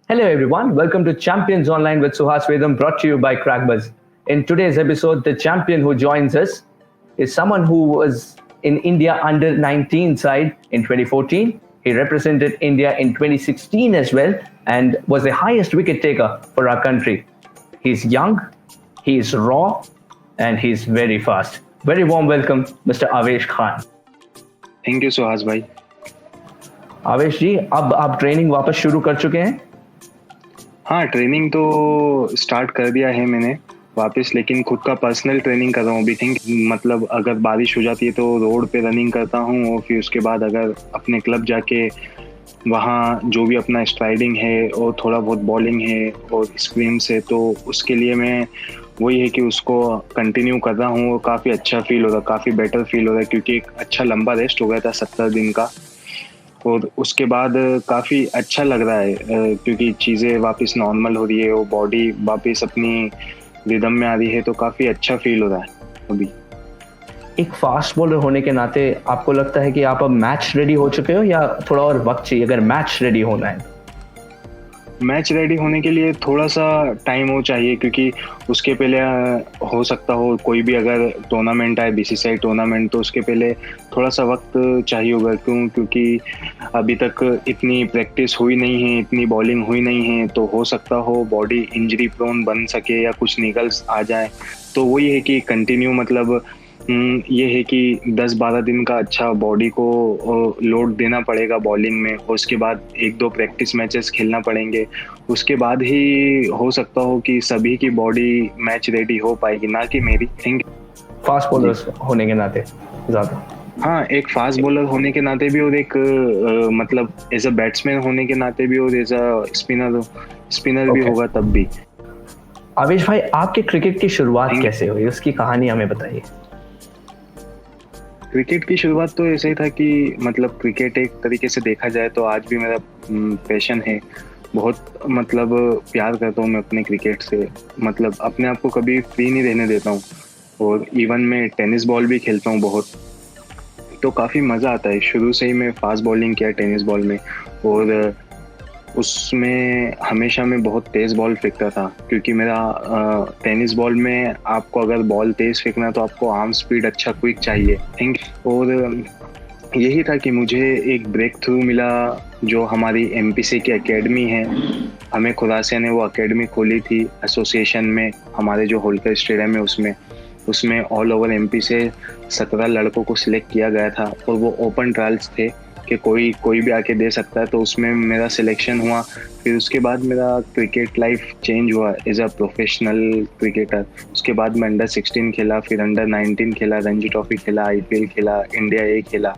Hello, everyone. Welcome to Champions Online with Suhas Vedam, brought to you by Crackbuzz. In today's episode, the champion who joins us is someone who was in India under 19 side in 2014. He represented India in 2016 as well and was the highest wicket taker for our country. He's young, he's raw, and he's very fast. Very warm welcome, Mr. Avesh Khan. Thank you Suhas भाई। आवेश जी, अब आप training वापस शुरू कर चुके हैं? हाँ, ट्रेनिंग तो स्टार्ट कर दिया है मैंने वापस, लेकिन खुद का पर्सनल ट्रेनिंग कर रहा हूँ अभी। मतलब अगर बारिश हो जाती है तो रोड पे रनिंग करता हूँ, और फिर उसके बाद अगर अपने क्लब जाके वहाँ जो भी अपना स्ट्राइडिंग है और थोड़ा बहुत बॉलिंग है और स्क्रीम्स है, तो उसके लिए मैं वही है कि उसको कंटिन्यू कर रहा हूँ। और काफ़ी अच्छा फील हो रहा है, काफ़ी बेटर फील हो रहा है, क्योंकि एक अच्छा लंबा रेस्ट हो गया था 70 दिन का, और उसके बाद काफ़ी अच्छा लग रहा है, क्योंकि चीज़ें वापस नॉर्मल हो रही है और बॉडी वापस अपनी रिदम में आ रही है, तो काफ़ी अच्छा फील हो रहा है अभी। एक फास्ट बॉलर होने के नाते आपको लगता है कि आप अब मैच रेडी हो चुके हो या थोड़ा और वक्त चाहिए अगर मैच रेडी होना है? मैच रेडी होने के लिए थोड़ा सा टाइम हो चाहिए, क्योंकि उसके पहले हो सकता हो कोई भी अगर टूर्नामेंट आए, बीसीसीआई टूर्नामेंट, तो उसके पहले थोड़ा सा वक्त चाहिए होगा। क्योंकि अभी तक इतनी प्रैक्टिस हुई नहीं है, इतनी बॉलिंग हुई नहीं है, तो हो सकता हो बॉडी इंजरी प्रोन बन सके या कुछ निकल्स आ जाए। तो वही है कि कंटिन्यू मतलब ये है कि 10-12 दिन का अच्छा बॉडी को लोड देना पड़ेगा बॉलिंग में, और उसके बाद 1-2 प्रैक्टिस मैचेस खेलना पड़ेंगे। उसके बाद ही हो सकता हो कि सभी की बॉडी मैच रेडी हो पाएगी, ना कि मेरी। थिंक फास्ट बॉलर्स होने के नाते ज़्यादा। हाँ, एक फास्ट बॉलर होने के नाते भी, और एक मतलब एज अ बैट्समैन होने के नाते भी, और एज अ स्पिनर भी होगा तब भी। आवेश भाई, आपके क्रिकेट की शुरुआत कैसे हुई, उसकी कहानी हमें बताइए। क्रिकेट की शुरुआत तो ऐसे ही था कि मतलब क्रिकेट एक तरीके से देखा जाए तो आज भी मेरा पैशन है। बहुत मतलब प्यार करता हूँ मैं अपने क्रिकेट से, मतलब अपने आप को कभी फ्री नहीं रहने देता हूँ। और इवन मैं टेनिस बॉल भी खेलता हूँ बहुत, तो काफ़ी मज़ा आता है। शुरू से ही मैं फास्ट बॉलिंग किया टेनिस बॉल में, और उसमें हमेशा मैं बहुत तेज़ बॉल फेंकता था, क्योंकि मेरा टेनिस बॉल में आपको अगर बॉल तेज़ फेंकना तो आपको आर्म स्पीड अच्छा क्विक चाहिए। थिंक और यही था कि मुझे एक ब्रेक थ्रू मिला, जो हमारी एमपीसी की एकेडमी है, हमें खुदासिया ने वो एकेडमी खोली थी एसोसिएशन में, हमारे जो होलकर स्टेडियम है उसमें ऑल ओवर एमपी से 17 लड़कों को सिलेक्ट किया गया था, और वो ओपन ट्रायल्स थे कि कोई भी आके दे सकता है। तो उसमें मेरा सिलेक्शन हुआ। फिर उसके बाद मेरा क्रिकेट लाइफ चेंज हुआ एज अ प्रोफेशनल क्रिकेटर। उसके बाद मैं अंडर 16 खेला, फिर अंडर 19 खेला, रणजी ट्रॉफी खेला, आईपीएल खेला, इंडिया ए खेला।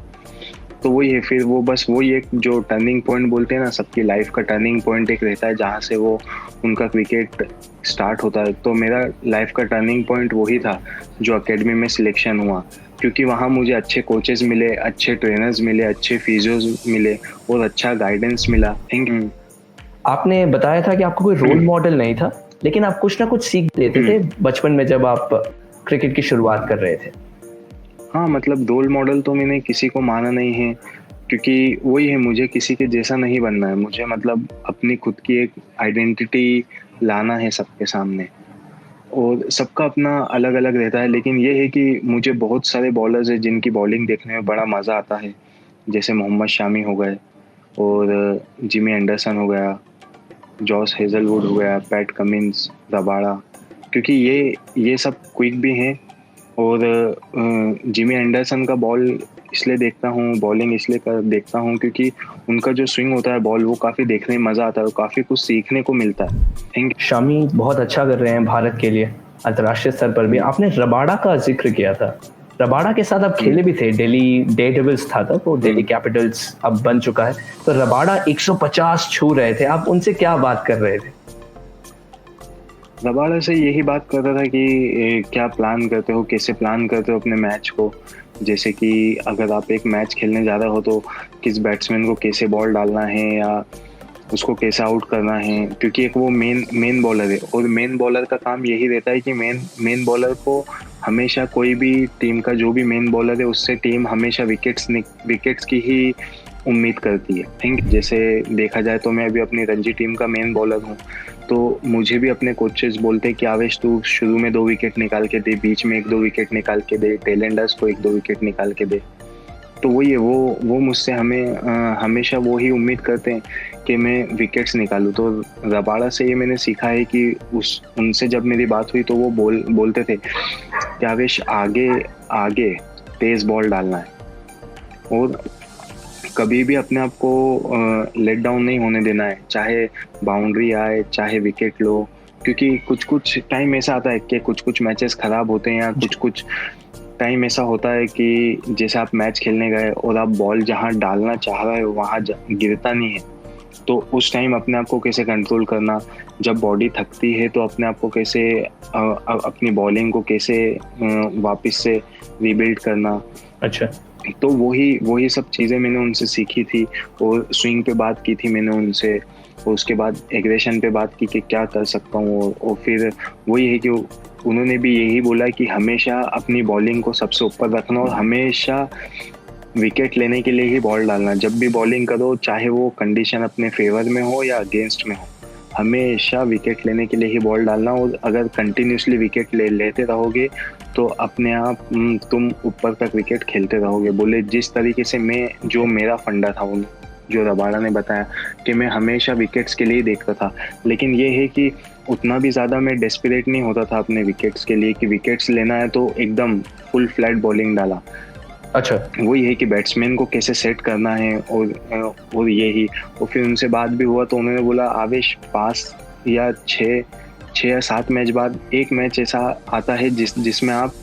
तो वही है, फिर वो बस वही एक जो टर्निंग पॉइंट बोलते हैं ना, सबकी लाइफ का टर्निंग पॉइंट एक रहता है जहाँ से वो उनका क्रिकेट स्टार्ट होता है। तो मेरा लाइफ का टर्निंग पॉइंट वही था जो एकेडमी में सिलेक्शन हुआ, क्योंकि वहाँ मुझे अच्छे कोचेस मिले, अच्छे ट्रेनर्स मिले, अच्छे फिजियोज मिले, और अच्छा गाइडेंस मिला। थिंक आपने बताया था कि आपको कोई रोल मॉडल नहीं था, लेकिन आप कुछ ना कुछ सीख लेते थे बचपन में जब आप क्रिकेट की शुरुआत कर रहे थे। हाँ, मतलब रोल मॉडल तो मैंने किसी को माना नहीं है, क्योंकि वही है, मुझे किसी के जैसा नहीं बनना है। मुझे मतलब अपनी खुद की एक आइडेंटिटी लाना है सबके सामने, और सबका अपना अलग अलग रहता है। लेकिन ये है कि मुझे बहुत सारे बॉलर्स हैं जिनकी बॉलिंग देखने में बड़ा मज़ा आता है, जैसे मोहम्मद शामी हो गए, और जिमी एंडरसन हो गया, जॉस हेजलवुड हो गया, पैट कमिंस, रबाड़ा, क्योंकि ये सब क्विक भी हैं। और जिमी एंडरसन का बॉल इसलिए देखता हूँ, बॉलिंग इसलिए देखता हूँ, क्योंकि उनका जो स्विंग होता है बॉल, वो काफ़ी देखने में मज़ा आता है, काफ़ी कुछ सीखने को मिलता है। थिंक शामी बहुत अच्छा कर रहे हैं भारत के लिए अंतर्राष्ट्रीय स्तर पर भी। आपने रबाड़ा का जिक्र किया था, रबाड़ा के साथ आप खेले भी थे, दिल्ली डेयरडेविल्स था तब, वो दिल्ली कैपिटल्स अब बन चुका है। तो रबाड़ा 150 छू रहे थे, आप उनसे क्या बात कर रहे थे? रबाड़ा से यही बात कर रहा था कि क्या प्लान करते हो, कैसे प्लान करते हो अपने मैच को। जैसे कि अगर आप एक मैच खेलने जा रहे हो तो किस बैट्समैन को कैसे बॉल डालना है, या उसको कैसे आउट करना है, क्योंकि एक वो मेन बॉलर है, और मेन बॉलर का काम यही रहता है कि मेन बॉलर को हमेशा, कोई भी टीम का जो भी मेन बॉलर है उससे टीम हमेशा विकेट्स की ही उम्मीद करती है। थिंक जैसे देखा जाए तो मैं अभी अपनी रणजी टीम का मेन बॉलर हूँ, तो मुझे भी अपने कोचेस बोलते हैं कि आवेश तू शुरू में 2 विकेट निकाल के दे, बीच में 1-2 विकेट निकाल के दे, टेलेंडर्स को 1-2 विकेट निकाल के दे। तो वही है, वो मुझसे हमेशा वो ही उम्मीद करते हैं कि मैं विकेट्स निकालूं। तो रबाड़ा से ये मैंने सीखा है कि उनसे जब मेरी बात हुई तो वो बोलते थे कि आवेश आगे तेज बॉल डालना है और कभी भी अपने आप को लेट डाउन नहीं होने देना है, चाहे बाउंड्री आए चाहे विकेट लो, क्योंकि कुछ टाइम ऐसा आता है कि कुछ मैचेस खराब होते हैं या कुछ टाइम ऐसा होता है कि जैसे आप मैच खेलने गए और आप बॉल जहां डालना चाह रहे हो वहां गिरता नहीं है, तो उस टाइम अपने आप को कैसे कंट्रोल करना, जब बॉडी थकती है तो अपने आप को कैसे अपनी बॉलिंग को कैसे वापस से रीबिल्ड करना। अच्छा, तो वही सब चीज़ें मैंने उनसे सीखी थी और स्विंग पे बात की थी मैंने उनसे, और उसके बाद एग्रेशन पे बात की कि क्या कर सकता हूँ, और फिर वही है कि उन्होंने भी यही बोला कि हमेशा अपनी बॉलिंग को सबसे ऊपर रखना और हमेशा विकेट लेने के लिए ही बॉल डालना। जब भी बॉलिंग करो, चाहे वो कंडीशन अपने फेवर में हो या अगेंस्ट में हो, हमेशा विकेट लेने के लिए ही बॉल डालना। और अगर कंटिन्यूसली विकेट लेते रहोगे तो अपने आप तुम ऊपर तक विकेट खेलते रहोगे। बोले जिस तरीके से जो मेरा फंडा था, जो रबाड़ा ने बताया कि मैं हमेशा विकेट्स के लिए देखता था, लेकिन ये है कि उतना भी ज़्यादा मैं डेस्परेट नहीं होता था अपने विकेट्स के लिए कि विकेट्स लेना है तो एकदम फुल फ्लैट बॉलिंग डाला। अच्छा, वही है कि बैट्समैन को कैसे सेट करना है और यही। और फिर उनसे बात भी हुआ तो उन्होंने बोला आवेश 5 या 6 या 7 मैच बाद एक मैच ऐसा आता है जिसमें आप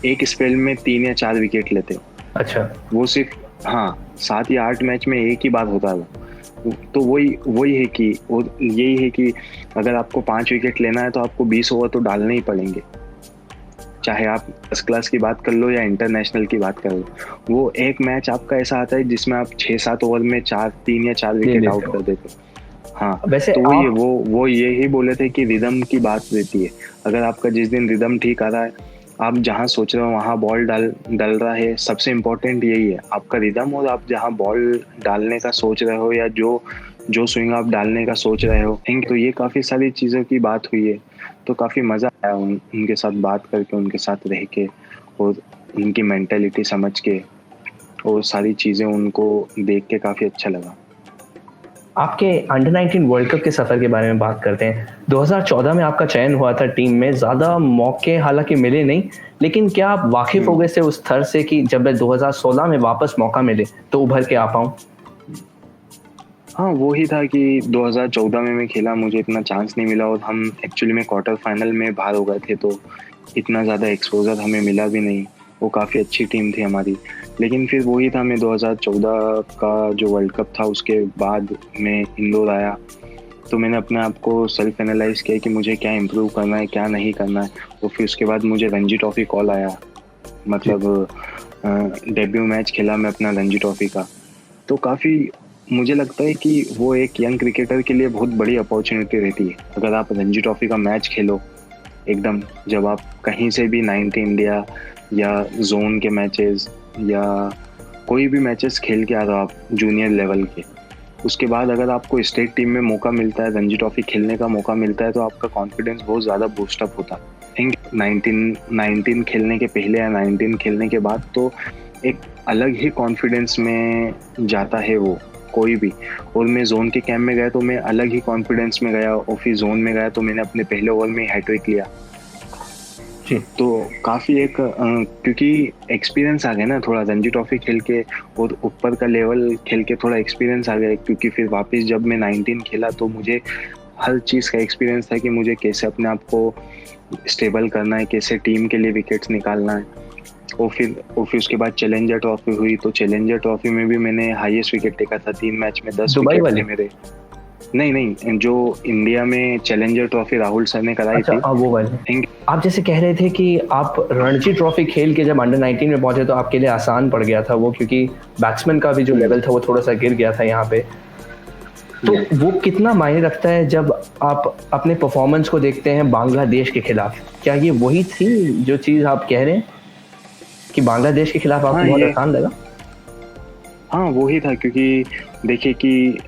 एक स्पेल में 3 या 4 विकेट लेते हो। अच्छा, वो सिर्फ 7 या 8 मैच में एक ही बार होता है। तो वही है कि और यही है कि अगर आपको 5 विकेट लेना है तो आपको 20 ओवर तो डालने ही पड़ेंगे, चाहे आप फर्स्ट क्लास की बात कर लो या इंटरनेशनल की बात कर लो। वो एक मैच आपका ऐसा आता है जिसमें आप 6-7 ओवर में 3 या 4 विकेट आउट कर देते हो। हाँ, वैसे तो वो यही बोले थे कि रिदम की बात रहती है। अगर आपका जिस दिन रिदम ठीक आ रहा है, आप जहाँ सोच रहे हो वहाँ बॉल डल रहा है, सबसे इम्पोर्टेंट यही है आपका रिदम, और आप जहाँ बॉल डालने का सोच रहे हो या जो स्विंग आप डालने का सोच रहे हो। तो ये काफ़ी सारी चीज़ों की बात हुई है, तो काफ़ी मज़ा आया उनके साथ बात करके, उनके साथ रह के और उनकी मेंटालिटी समझ के और सारी चीज़ें उनको देख के काफ़ी अच्छा लगा। आपके अंडर 19 वर्ल्ड कप के सफर के बारे में बात करते हैं। 2014 में आपका चयन हुआ था टीम में, ज्यादा मौके हालांकि मिले नहीं, लेकिन क्या आप वाकिफ हो गए थे उस स्तर से कि जब मैं 2016 में वापस मौका मिले तो उभर के आ पाऊं? हाँ, वो ही था कि 2014 में मैं खेला, मुझे इतना चांस नहीं मिला और हम एक्चुअली में क्वार्टर फाइनल में बाहर हो गए थे, तो इतना ज़्यादा एक्सपोजर हमें मिला भी नहीं। वो काफ़ी अच्छी टीम थी हमारी, लेकिन फिर वही था, मैं 2014 का जो वर्ल्ड कप था उसके बाद मैं इंदौर आया, तो मैंने अपने आप को सेल्फ एनालाइज किया कि मुझे क्या इम्प्रूव करना है, क्या नहीं करना है। और फिर उसके बाद मुझे रणजी ट्रॉफी कॉल आया, मतलब डेब्यू मैच खेला मैं अपना रणजी ट्रॉफी का। तो काफ़ी मुझे लगता है कि वो एक यंग क्रिकेटर के लिए बहुत बड़ी अपॉर्चुनिटी रहती है अगर आप रणजी ट्रॉफी का मैच खेलो एकदम, जब आप कहीं से भी 90 इंडिया या जोन के मैचेस या कोई भी मैचेस खेल के आ रहे हो आप जूनियर लेवल के, उसके बाद अगर आपको स्टेट टीम में मौका मिलता है, रणजी ट्रॉफी खेलने का मौका मिलता है, तो आपका कॉन्फिडेंस बहुत ज़्यादा बूस्टअप होता है। थिंक 19 खेलने के पहले या 19 खेलने के बाद तो एक अलग ही कॉन्फिडेंस में जाता है वो कोई भी। और मैं जोन के कैंप में गया तो मैं अलग ही कॉन्फिडेंस में गया, और फिर जोन में गया तो मैंने अपने पहले ओवर में हैट्रिक लिया। तो काफ़ी एक क्योंकि एक्सपीरियंस आ गया ना थोड़ा रणजी ट्रॉफी खेल के, और ऊपर का लेवल खेल के थोड़ा एक्सपीरियंस आ गया, क्योंकि फिर वापस जब मैं 19 खेला तो मुझे हर चीज़ का एक्सपीरियंस था कि मुझे कैसे अपने आप को स्टेबल करना है, कैसे टीम के लिए विकेट्स निकालना है। और फिर उसके बाद चैलेंजर ट्रॉफी हुई, तो चैलेंजर ट्रॉफी में भी मैंने हाईएस्ट विकेट टेका था, 3 मैच में 10 विकेट थे मेरे। नहीं, जो इंडिया में चैलेंजर ट्रॉफी राहुल सर ने कराई थी। वो वाले आप जैसे कह रहे थे कि आप रणजी ट्रॉफी खेल के जब अंडर 19 में पहुंचे तो आपके लिए आसान पड़ गया था वो, क्योंकि बैट्समैन का भी जो लेवल था वो थोड़ा सा गिर गया था यहाँ पे। तो वो कितना मायने रखता है जब आप अपने परफॉर्मेंस को देखते हैं बांग्लादेश के खिलाफ? क्या ये वही थी जो चीज़ आप कह रहे हैं कि बांग्लादेश के खिलाफ आपको बहुत आसान लगा? हाँ वो ही था, क्योंकि देखिए कि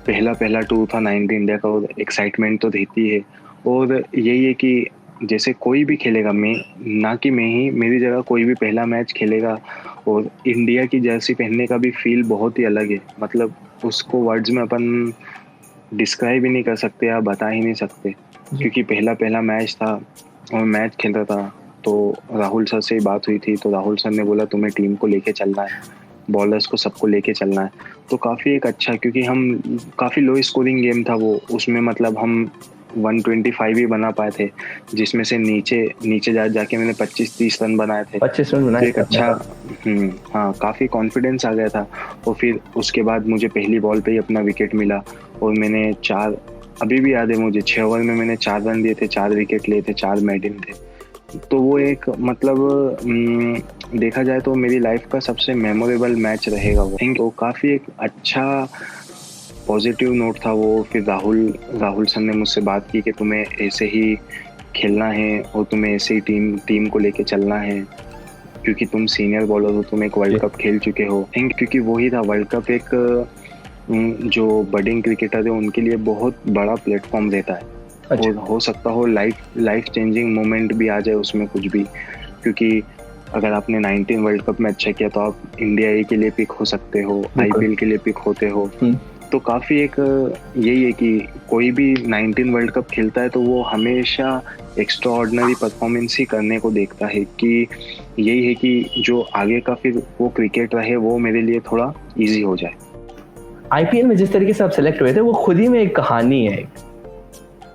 पहला पहला टूर था 19 इंडिया का, और एक्साइटमेंट तो रहती है। और यही है कि जैसे कोई भी खेलेगा, मैं ना कि मैं ही, मेरी जगह कोई भी पहला मैच खेलेगा और इंडिया की जर्सी पहनने का भी फील बहुत ही अलग है। मतलब उसको वर्ड्स में अपन डिस्क्राइब ही नहीं कर सकते या बता ही नहीं सकते, जी। क्योंकि पहला पहला मैच था और मैच खेल रहा था। तो राहुल सर से ही बात हुई थी, तो राहुल सर ने बोला तुम्हें टीम को लेके चलना है, बॉलर्स को सबको लेके चलना है। तो काफ़ी एक अच्छा, क्योंकि हम काफ़ी लो स्कोरिंग गेम था वो, उसमें मतलब हम 125 ही बना पाए थे, जिसमें से नीचे नीचे जाके मैंने 25-30 रन बनाए थे। 25 रन तो बनाए एक थे आपने। अच्छा हाँ काफ़ी कॉन्फिडेंस आ गया था। और फिर उसके बाद मुझे पहली बॉल पे ही अपना विकेट मिला, और मैंने 4, अभी भी याद है मुझे, 6 ओवर में मैंने 4 रन दिए थे, 4 विकेट लिए थे, 4 मेडन थे। तो वो एक मतलब देखा जाए तो मेरी लाइफ का सबसे मेमोरेबल मैच रहेगा वो। थिंक वो काफ़ी एक अच्छा पॉजिटिव नोट था वो। फिर राहुल राहुल सर ने मुझसे बात की कि तुम्हें ऐसे ही खेलना है और तुम्हें ऐसे ही टीम को लेके चलना है, क्योंकि तुम सीनियर बॉलर हो, तुम एक वर्ल्ड जी। कप खेल चुके हो। थिंक क्योंकि वही था वर्ल्ड कप, एक जो बडिंग क्रिकेटर है उनके लिए बहुत बड़ा प्लेटफॉर्म रहता है। अच्छा। और हो सकता हो लाइफ चेंजिंग मोमेंट भी आ जाए उसमें कुछ भी, क्योंकि अगर आपने 19 वर्ल्ड कप में अच्छा किया तो आप इंडिया ए के लिए पिक हो सकते हो, बिल्कुल। आईपीएल के लिए पिक होते हो। हम्म। तो काफ़ी एक यही है कि कोई भी 19 वर्ल्ड कप खेलता है तो वो हमेशा एक्स्ट्रा ऑर्डिनरी परफॉर्मेंस ही करने को देखता है, कि यही है कि जो आगे का फिर वो क्रिकेट रहे वो मेरे लिए थोड़ा इजी हो जाए। आईपीएल में जिस तरीके से आप सेलेक्ट हुए थे वो खुद ही में एक कहानी है।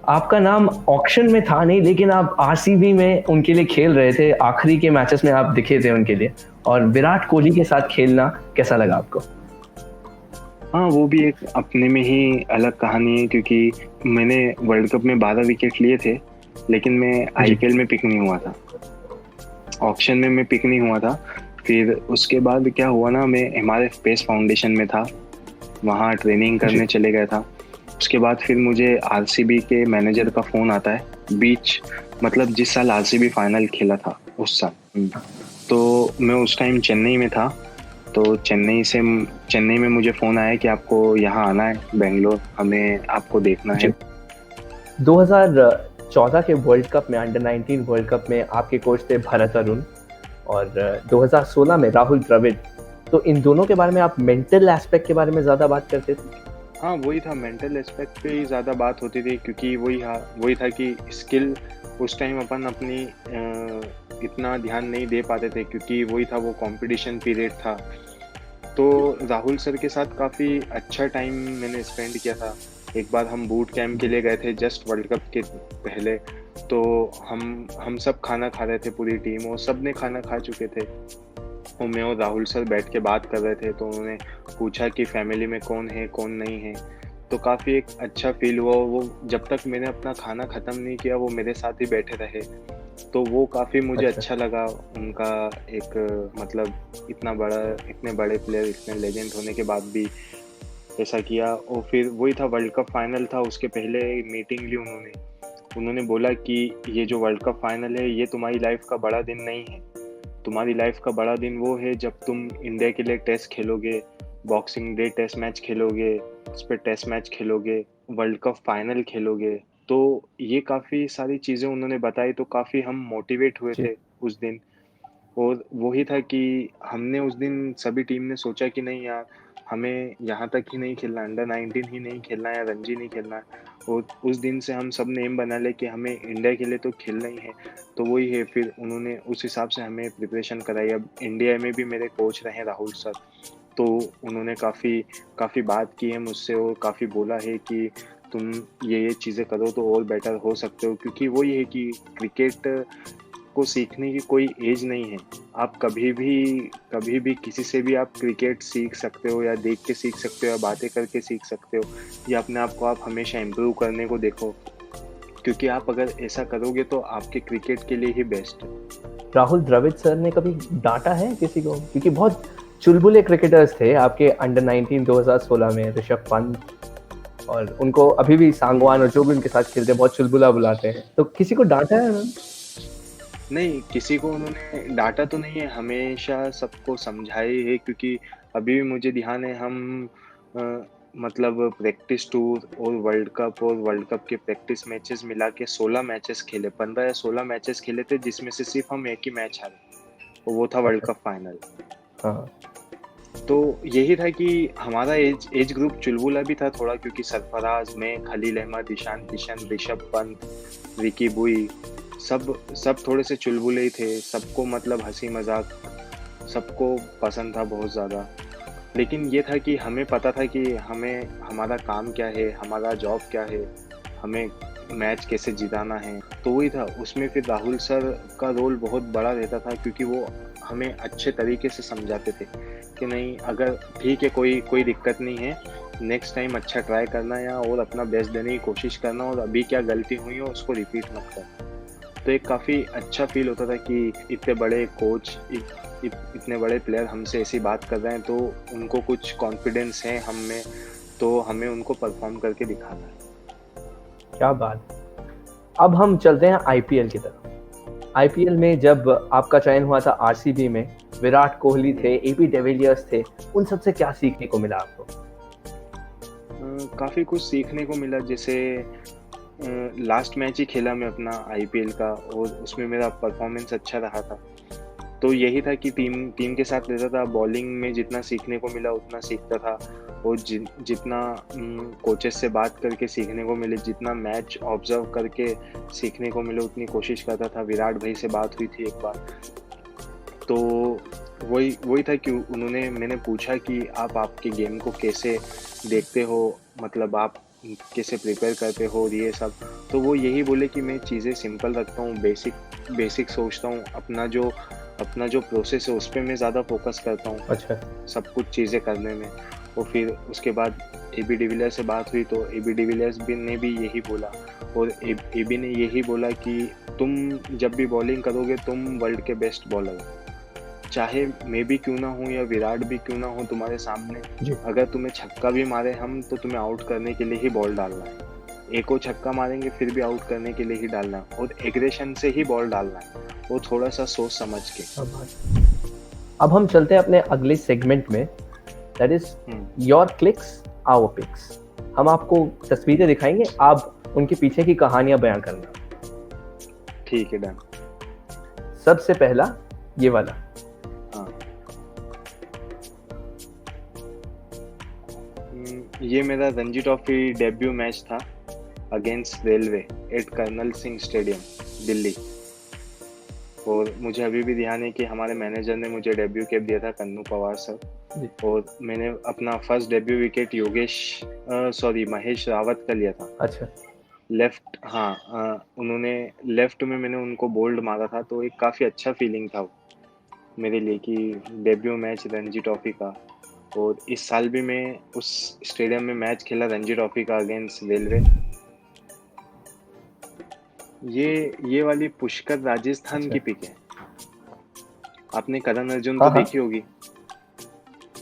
आपका नाम ऑक्शन में था नहीं, लेकिन आप आरसीबी में उनके लिए खेल रहे थे, आखिरी के मैचेस में आप दिखे थे उनके लिए, और विराट कोहली के साथ खेलना कैसा लगा आपको? हाँ वो भी एक अपने में ही अलग कहानी है, क्योंकि मैंने वर्ल्ड कप में 12 विकेट लिए थे, लेकिन मैं जी। आईपीएल में पिक नहीं हुआ था, ऑक्शन में मैं पिक नहीं हुआ था। फिर उसके बाद क्या हुआ ना, मैं एमआरएफ पेस फाउंडेशन में था, वहाँ ट्रेनिंग जी। करने चले गया था। उसके बाद फिर मुझे आरसीबी के मैनेजर का फ़ोन आता है बीच, मतलब जिस साल आरसीबी फाइनल खेला था उस साल। तो मैं उस टाइम चेन्नई में था, तो चेन्नई में मुझे फ़ोन आया कि आपको यहाँ आना है बेंगलोर, हमें आपको देखना है। जी। 2014 के वर्ल्ड कप में, अंडर 19 वर्ल्ड कप में आपके कोच थे भरत अरुण, और 2016 में राहुल द्रविड़। तो इन दोनों के बारे में आप मेंटल एस्पेक्ट के बारे में ज़्यादा बात करते थे? हाँ वही था, मेंटल एस्पेक्ट पे ही ज़्यादा बात होती थी, क्योंकि वही था कि स्किल उस टाइम अपन अपनी इतना ध्यान नहीं दे पाते थे, क्योंकि वही था, वो कंपटीशन पीरियड था। तो राहुल सर के साथ काफ़ी अच्छा टाइम मैंने स्पेंड किया था। एक बार हम बूट कैंप के लिए गए थे जस्ट वर्ल्ड कप के पहले, तो हम सब खाना खा रहे थे, पूरी टीम, और सब ने खाना खा चुके थे। और मैं और राहुल सर बैठ के बात कर रहे थे, तो उन्होंने पूछा कि फैमिली में कौन है कौन नहीं है। तो काफ़ी एक अच्छा फील हुआ। वो जब तक मैंने अपना खाना ख़त्म नहीं किया वो मेरे साथ ही बैठे रहे, तो वो काफ़ी मुझे अच्छा। अच्छा लगा। उनका एक मतलब इतने बड़े प्लेयर, इतने लेजेंड होने के बाद भी ऐसा किया। और फिर वही था, वर्ल्ड कप फाइनल था, उसके पहले मीटिंग ली उन्होंने बोला कि ये जो वर्ल्ड कप फाइनल है ये तुम्हारी लाइफ का बड़ा दिन नहीं है, तुम्हारी लाइफ का बड़ा दिन वो है जब तुम इंडिया के लिए टेस्ट खेलोगे, बॉक्सिंग डे टेस्ट मैच खेलोगे, उस पर टेस्ट मैच खेलोगे, वर्ल्ड कप फाइनल खेलोगे। तो ये काफ़ी सारी चीज़ें उन्होंने बताई, तो काफ़ी हम मोटिवेट हुए जी। थे उस दिन। और वही था कि हमने उस दिन सभी टीम ने सोचा कि नहीं यार, हमें यहाँ तक ही नहीं खेलना, अंडर 19 ही नहीं खेलना है या रणजी नहीं खेलना है। और उस दिन से हम सब ने एम बना लिया कि हमें इंडिया के लिए तो खेलना ही है। तो वही है, फिर उन्होंने उस हिसाब से हमें प्रिपरेशन कराई। अब इंडिया में भी मेरे कोच रहे राहुल सर, तो उन्होंने काफ़ी काफ़ी बात की है मुझसे, और काफ़ी बोला है कि तुम ये चीज़ें करो तो और बेटर हो सकते हो, क्योंकि वही है कि क्रिकेट को सीखने की कोई एज नहीं है। आप कभी भी किसी से भी आप क्रिकेट सीख सकते हो, या देख के सीख सकते हो, या बातें करके सीख सकते हो, या अपने आप को आप हमेशा इम्प्रूव करने को देखो, क्योंकि आप अगर ऐसा करोगे तो आपके क्रिकेट के लिए ही बेस्ट है। राहुल द्रविड़ सर ने कभी डांटा है किसी को? क्योंकि बहुत चुलबुले क्रिकेटर्स थे आपके अंडर 19 2016 में, ऋषभ पंत, और उनको अभी भी सांगवान और जो भी उनके साथ खेलते हैं बहुत चुलबुला बुलाते हैं। तो किसी को डांटा है उन्होंने? नहीं, किसी को उन्होंने डाँटा तो नहीं है, हमेशा सबको समझाया ही है, क्योंकि अभी भी मुझे ध्यान है हम अ, मतलब प्रैक्टिस टूर और वर्ल्ड कप के प्रैक्टिस मैचेस मिला के 16 मैचेस खेले, 15 या 16 मैचेस खेले थे, जिसमें से सिर्फ़ हम एक ही मैच हारे, और वो था वर्ल्ड अच्छा। Cup final. हाँ। तो यही था कि हमारा एज एज ग्रुप चुलबुला भी था थोड़ा, क्योंकि सरफराज, मैं, खलील अहमद, ईशान किशन, ऋषभ पंत, विकी बुई, सब सब थोड़े से चुलबुले ही थे। सबको मतलब हँसी मज़ाक सबको पसंद था बहुत ज़्यादा। लेकिन ये था कि हमें पता था कि हमें हमारा काम क्या है, हमारा जॉब क्या है, हमें मैच कैसे जिताना है। तो वही था, उसमें फिर राहुल सर का रोल बहुत बड़ा रहता था, क्योंकि वो हमें अच्छे तरीके से समझाते थे कि नहीं, अगर ठीक है, कोई कोई दिक्कत नहीं है, नेक्स्ट टाइम अच्छा ट्राई करना या और अपना बेस्ट देने की कोशिश करना, और अभी क्या गलती हुई हो उसको रिपीट मत करना। तो एक काफ़ी अच्छा फ़ील होता था कि इतने बड़े कोच, इतने बड़े प्लेयर हमसे ऐसी बात कर रहे हैं, तो उनको कुछ कॉन्फिडेंस है हम में, तो हमें उनको परफॉर्म करके दिखाना है। क्या बात। अब हम चलते हैं आईपीएल की तरफ। आईपीएल में जब आपका चयन हुआ था आरसीबी में, विराट कोहली थे, एबी डिविलियर्स थे, उन सबसे क्या सीखने को मिला आपको? काफ़ी कुछ सीखने को मिला, जैसे लास्ट मैच ही खेला मैं अपना आईपीएल का, और उसमें मेरा परफॉर्मेंस अच्छा रहा था। तो यही था कि टीम टीम के साथ रहता था, बॉलिंग में जितना सीखने को मिला उतना सीखता था, और जितना कोचेस से बात करके सीखने को मिले, जितना मैच ऑब्जर्व करके सीखने को मिले, उतनी कोशिश करता था। विराट भाई से बात हुई थी एक बार, तो वही वही था कि मैंने पूछा कि आप आपके गेम को कैसे देखते हो, मतलब आप कैसे प्रिपेयर करते हो और ये सब। तो वो यही बोले कि मैं चीज़ें सिंपल रखता हूँ, बेसिक बेसिक सोचता हूँ, अपना जो प्रोसेस है उस पे मैं ज़्यादा फोकस करता हूँ, अच्छा। सब कुछ चीज़ें करने में। और फिर उसके बाद एबी डिविलियर्स से बात हुई, तो एबी डिविलियर्स भी ने भी यही बोला, और एबी ने यही बोला कि तुम जब भी बॉलिंग करोगे तुम वर्ल्ड के बेस्ट बॉलर हो, चाहे मैं भी क्यों ना हूँ या विराट भी क्यों ना हो तुम्हारे सामने, जी। अगर तुम्हें छक्का भी मारे हम, तो तुम्हें आउट करने के लिए ही बॉल डालना है। एक और छक्का मारेंगे फिर भी आउट करने के लिए ही डालना है, और एग्रेशन से ही बॉल डालना है, वो थोड़ा सा सोच समझ के। क्या बात। अब हम चलते हैं अपने अगले सेगमेंट में, that is hmm, your clicks our pics. हम आपको तस्वीरें दिखाएंगे, आप उनके पीछे की कहानियां बयां करना। ठीक है, डन। सबसे पहला ये वाला। हाँ, ये मेरा रणजी ट्रॉफी डेब्यू मैच था against railway at Karnail Singh stadium, Delhi. और मुझे अभी भी ध्यान है कि हमारे मैनेजर ने मुझे डेब्यू कैप दिया था, कन्नू पवार सर। जी। और मैंने अपना first debut wicket Mahesh Rawat का लिया था, अच्छा। लेफ्ट। हाँ, उन्होंने लेफ्ट में, मैंने उनको बोल्ड मारा था, तो एक काफ़ी अच्छा फीलिंग था वो मेरे लिए कि डेब्यू मैच रणजी ट्रॉफी का। और इस साल भी मैं उस स्टेडियम में मैच खेला रणजी ट्रॉफी का अगेंस्ट रेलवे। ये वाली पुष्कर राजस्थान अच्छा। की पिक है। आपने करण अर्जुन हाँ तो हाँ। देखी होगी।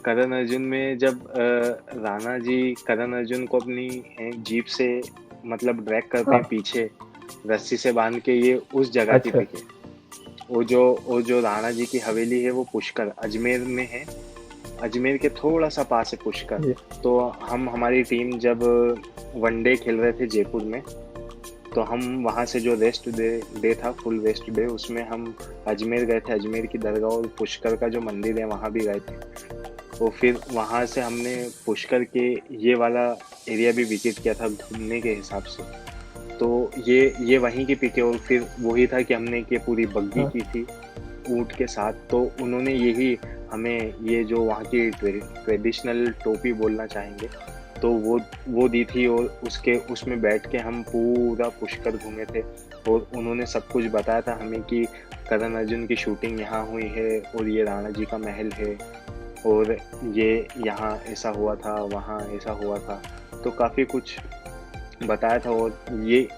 करण अर्जुन में जब राणा जी करण अर्जुन को अपनी जीप से मतलब ड्रैग करते हैं हाँ। पीछे, रस्सी से बांध के, ये उस जगह की अच्छा। पिक है। वो जो राणा जी की हवेली है वो पुष्कर अजमेर में है, अजमेर के थोड़ा सा पास है पुष्कर। जी। तो हमारी टीम जब वनडे खेल रहे थे जयपुर में, तो हम वहाँ से जो रेस्ट डे था, फुल रेस्ट डे, उसमें हम अजमेर गए थे, अजमेर की दरगाह और पुष्कर का जो मंदिर है वहाँ भी गए थे। तो फिर वहाँ से हमने पुष्कर के ये वाला एरिया भी विजिट किया था घूमने के हिसाब से। तो ये वहीं की पिक है, और फिर वही था कि हमने कि पूरी बग्गी हाँ। की थी ऊँट के साथ, तो उन्होंने यही हमें ये जो वहाँ की ट्रेडिशनल टोपी बोलना चाहेंगे, तो वो दी थी, और उसमें बैठ के हम पूरा पुष्कर घूमे थे। और उन्होंने सब कुछ बताया था हमें कि करण अर्जुन की शूटिंग यहाँ हुई है, और ये राणा जी का महल है, और ये यहाँ ऐसा हुआ था, वहाँ ऐसा हुआ था। तो काफ़ी कुछ बताया था, और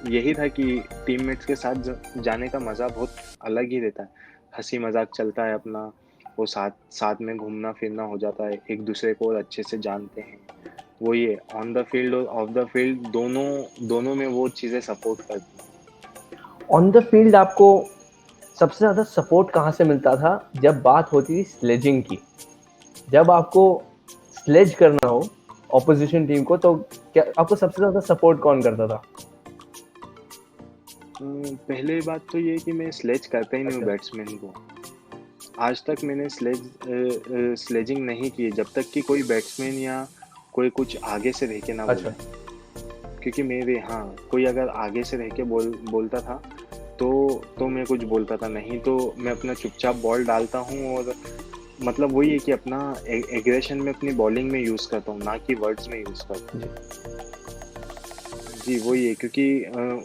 यही था कि टीममेट्स के साथ जाने का मज़ा बहुत अलग ही रहता है। हँसी मज़ाक चलता है अपना, वो साथ साथ में घूमना फिरना हो जाता है, एक दूसरे को और अच्छे से जानते हैं। वो ये ऑन द फील्ड और ऑफ द फील्ड दोनों दोनों में वो चीज़ें सपोर्ट करती हैं। ऑन द फील्ड आपको सबसे ज़्यादा सपोर्ट कहाँ से मिलता था जब बात होती थी स्लेजिंग की? जब आपको स्लेज करना हो ऑपोजिशन टीम को, तो क्या आपको सबसे ज़्यादा सपोर्ट कौन करता था? पहले बात तो ये है कि मैं स्लेज करता ही नहीं हूँ अच्छा, बैट्समैन को। आज तक मैंने स्लेजिंग नहीं की है, जब तक कि कोई बैट्समैन या कोई कुछ आगे से रह के ना अच्छा, बोले। क्योंकि मेरे हाँ, कोई अगर आगे से रह के बोलता था तो मैं कुछ बोलता था, नहीं तो मैं अपना चुपचाप बॉल डालता हूँ और मतलब वही है कि अपना एग्रेशन में अपनी बॉलिंग में यूज़ करता हूँ, ना कि वर्ड्स में यूज़ करता हूँ। जी, जी, वही है क्योंकि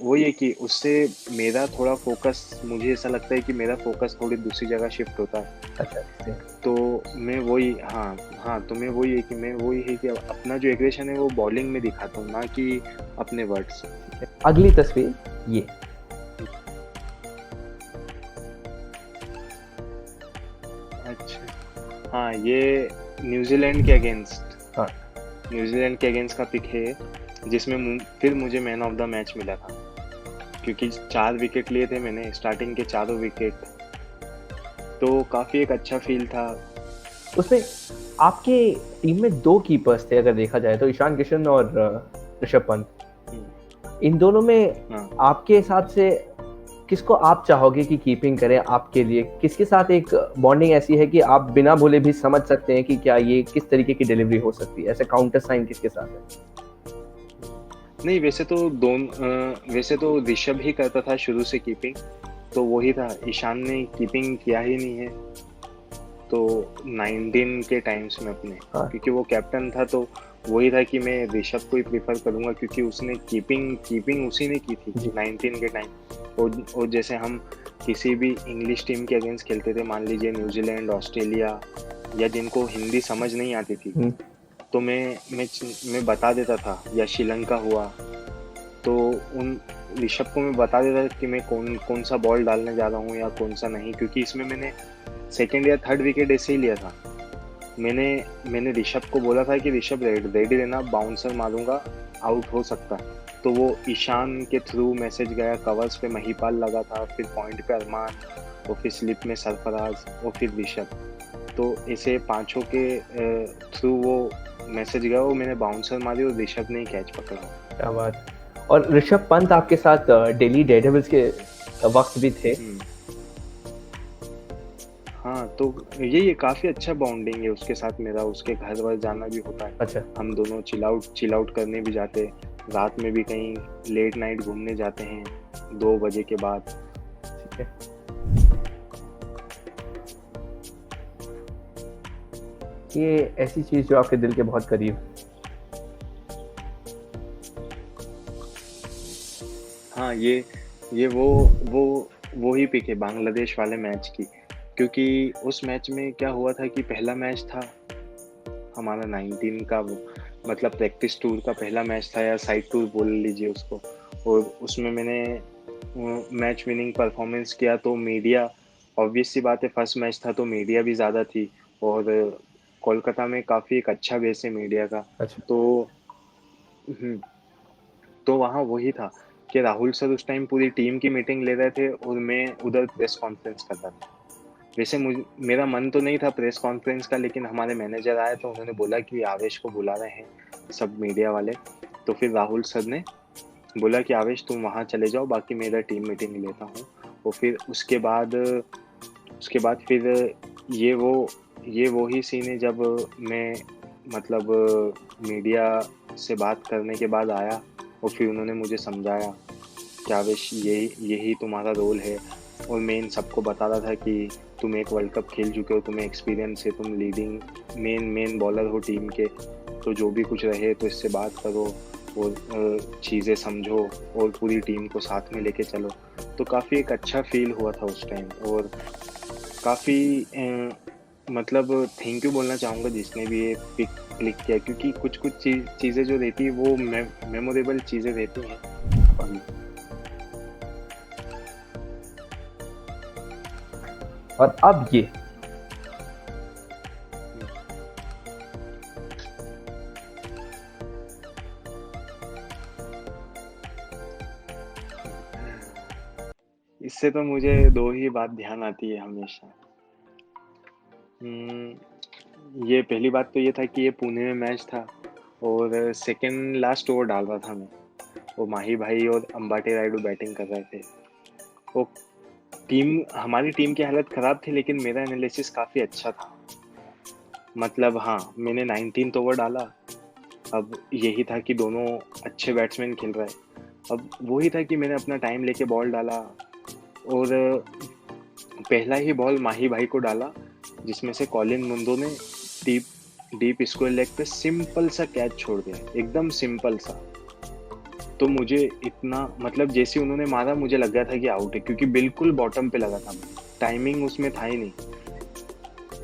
वही है कि उससे मेरा थोड़ा फ़ोकस, मुझे ऐसा लगता है कि मेरा फ़ोकस थोड़ी दूसरी जगह शिफ्ट होता है। अच्छा, जी। तो मैं वही हाँ, हाँ, तो मैं वही है कि मैं वही है कि अपना जो एग्रेशन है वो बॉलिंग में दिखाता हूँ, ना कि अपने वर्ड्स से। ठीक है। अगली तस्वीर ये। अच्छा। हाँ, ये न्यूज़ीलैंड के अगेंस्ट हाँ, न्यूज़ीलैंड के अगेंस्ट का पिक है, जिसमें फिर मुझे मैन ऑफ द मैच मिला था, क्योंकि 4 विकेट लिए थे मैंने, स्टार्टिंग के चारों विकेट, तो काफ़ी एक अच्छा फील था। उसमें आपके टीम में 2 कीपर्स थे अगर देखा जाए तो, ईशान किशन और ऋषभ पंत। हुँ, इन दोनों में हाँ। आपके हिसाब से किसको आप चाहोगे कि कीपिंग करे आपके लिए? किसके साथ एक बॉन्डिंग ऐसी है कि आप बिना बोले भी समझ सकते हैं कि क्या ये किस तरीके की डिलीवरी हो सकती है? ऐसे काउंटर साइन किसके साथ है? नहीं, वैसे तो ऋषभ ही करता था शुरू से कीपिंग, तो वही था, ईशान ने कीपिंग किया ही नहीं है। तो 19 के टाइम्स में अपने, हाँ, क्योंकि वो कैप्टन था तो वही था कि मैं ऋषभ को ही प्रेफर करूंगा, क्योंकि उसने कीपिंग कीपिंग उसी ने की थी जी। 19 के टाइम। और जैसे हम किसी भी इंग्लिश टीम के अगेंस्ट खेलते थे, मान लीजिए न्यूजीलैंड, ऑस्ट्रेलिया, या जिनको हिंदी समझ नहीं आती थी, हुँ, तो मैं बता देता था, या श्रीलंका हुआ, तो उन ऋषभ को मैं बता देता था कि मैं कौन कौन सा बॉल डालने जा रहा हूँ या कौन सा नहीं, क्योंकि इसमें मैंने सेकंड या थर्ड विकेट ऐसे ही लिया था। मैंने मैंने ऋषभ को बोला था कि ऋषभ रेडी रहना, बाउंसर मारूंगा, आउट हो सकता है। तो वो ईशान के थ्रू मैसेज गया, कवर्स पे महीपाल लगा था, फिर पॉइंट पे अरमान, और फिर स्लिप में सरफराज, और फिर ऋषभ। तो ऐसे पांचों के थ्रू वो मैसेज गया, वो मैंने बाउंसर मारी और ऋषभ ने कैच पकड़ा। क्या बात है। और ऋषभ पंत आपके साथ दिल्ली डेयरडेविल्स के वक़्त भी थे। हम्म, हाँ, तो यही है, काफ़ी अच्छा बॉन्डिंग है उसके साथ मेरा, उसके घर वर जाना भी होता है। अच्छा, हम दोनों चिल आउट करने भी जाते हैं, रात में भी कहीं लेट नाइट घूमने जाते हैं 2 बजे के बाद। ठीक है। ये ऐसी चीज़ जो आपके दिल के बहुत करीब है। हाँ, ये वो वो ही पिक है बांग्लादेश वाले मैच की, क्योंकि उस मैच में क्या हुआ था कि पहला मैच था हमारा 19 का, वो मतलब प्रैक्टिस टूर का पहला मैच था, या साइड टूर बोल लीजिए उसको। और उसमें मैंने मैच विनिंग परफॉर्मेंस किया, तो मीडिया, ऑब्वियस सी बात है, फर्स्ट मैच था तो मीडिया भी ज़्यादा थी, और कोलकाता में काफ़ी एक अच्छा बेस है मीडिया का। अच्छा, तो हम्म, तो वहाँ वही था कि राहुल सर उस टाइम पूरी टीम की मीटिंग ले रहे थे और मैं उधर प्रेस कॉन्फ्रेंस कर रहा था। वैसे मुझे, मेरा मन तो नहीं था प्रेस कॉन्फ्रेंस का, लेकिन हमारे मैनेजर आए तो उन्होंने बोला कि आवेश को बुला रहे हैं सब मीडिया वाले। तो फिर राहुल सर ने बोला कि आवेश तुम वहाँ चले जाओ, बाकी मेरा टीम मीटिंग लेता हूँ। और फिर उसके बाद फिर ये वो ये वो ही सीन है जब मैं मतलब मीडिया से बात करने के बाद आया, और फिर उन्होंने मुझे समझाया कि आवेश यही यही तुम्हारा रोल है। और मैं इन सबको बता रहा था कि तुम एक वर्ल्ड कप खेल चुके हो, तुम्हें एक्सपीरियंस है, तुम लीडिंग मेन बॉलर हो टीम के, तो जो भी कुछ रहे तो इससे बात करो, और चीज़ें समझो, और पूरी टीम को साथ में लेके चलो। तो काफ़ी एक अच्छा फील हुआ था उस टाइम, और काफ़ी मतलब थैंक यू बोलना चाहूँगा जिसने भी ये पिक क्लिक किया, क्योंकि कुछ कुछ चीज़ें जो रहती है वो मेमोरेबल चीज़ें रहती हैं। जी। और अब ये इससे इससे तो मुझे दो ही बात ध्यान आती है हमेशा। ये पहली बात तो ये था कि ये पुणे में मैच था और सेकंड लास्ट ओवर डाल रहा था मैं। वो माही भाई और अंबाटी रायडू बैटिंग कर रहे थे। वो हमारी टीम की हालत खराब थी, लेकिन मेरा एनालिसिस काफ़ी अच्छा था। मतलब हाँ, मैंने 19th ओवर डाला। अब यही था कि दोनों अच्छे बैट्समैन खेल रहे हैं। अब वही था कि मैंने अपना टाइम लेके बॉल डाला और पहला ही बॉल माही भाई को डाला, जिसमें से कॉलिन मुंदो ने डीप डीप स्क्वायर लेग पे सिंपल सा कैच छोड़ दिया, एकदम सिंपल सा। तो मुझे इतना मतलब जैसे उन्होंने मारा मुझे लग गया था कि आउट है, क्योंकि बिल्कुल बॉटम पे लगा था, टाइमिंग उसमें था ही नहीं।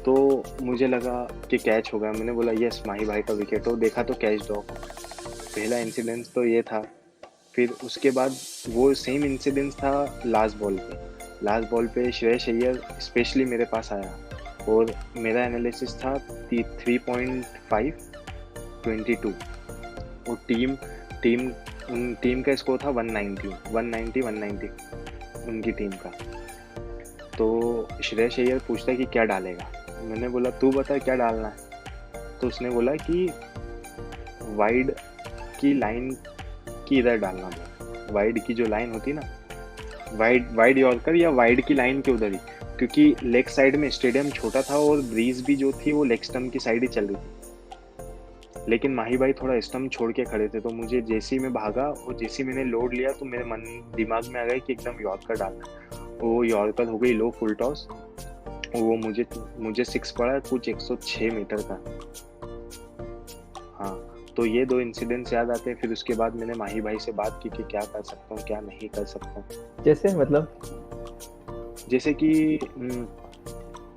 तो मुझे लगा कि कैच होगा। मैंने बोला यस माही भाई का विकेट हो। देखा तो कैच ड्रॉप। पहला इंसिडेंस तो ये था। फिर उसके बाद वो सेम इंसिडेंस था लास्ट बॉल पे श्रेयस अय्यर स्पेशली मेरे पास आया और मेरा एनालिसिस था 3.5 22 और टीम का स्कोर था 190 उनकी टीम का। तो श्रेयस अय्यर पूछता कि क्या डालेगा। मैंने बोला तू बता क्या डालना है। तो उसने बोला कि वाइड की लाइन की इधर डालना है। वाइड की जो लाइन होती ना, वाइड यॉर्कर या वाइड की लाइन के उधर ही, क्योंकि लेग साइड में स्टेडियम छोटा था और ब्रीज भी जो थी वो लेग स्टम्प की साइड ही चल रही थी। लेकिन माही भाई थोड़ा स्टम्प छोड़ के खड़े थे, तो मुझे जैसे ही मैं भागा और जैसे ही मैंने लोड लिया तो मेरे दिमाग में आ गया कि एकदम यॉर्कर डालना है। वो यॉर्कर हो गई लो फुल टॉस। वो मुझे 6 पड़ा, कुछ 106 मीटर का। हाँ, तो ये दो इंसिडेंट्स याद आते हैं। फिर उसके बाद मैंने माही भाई से बात की कि क्या कर सकता हूँ क्या नहीं कर सकता हूँ। जैसे मतलब जैसे कि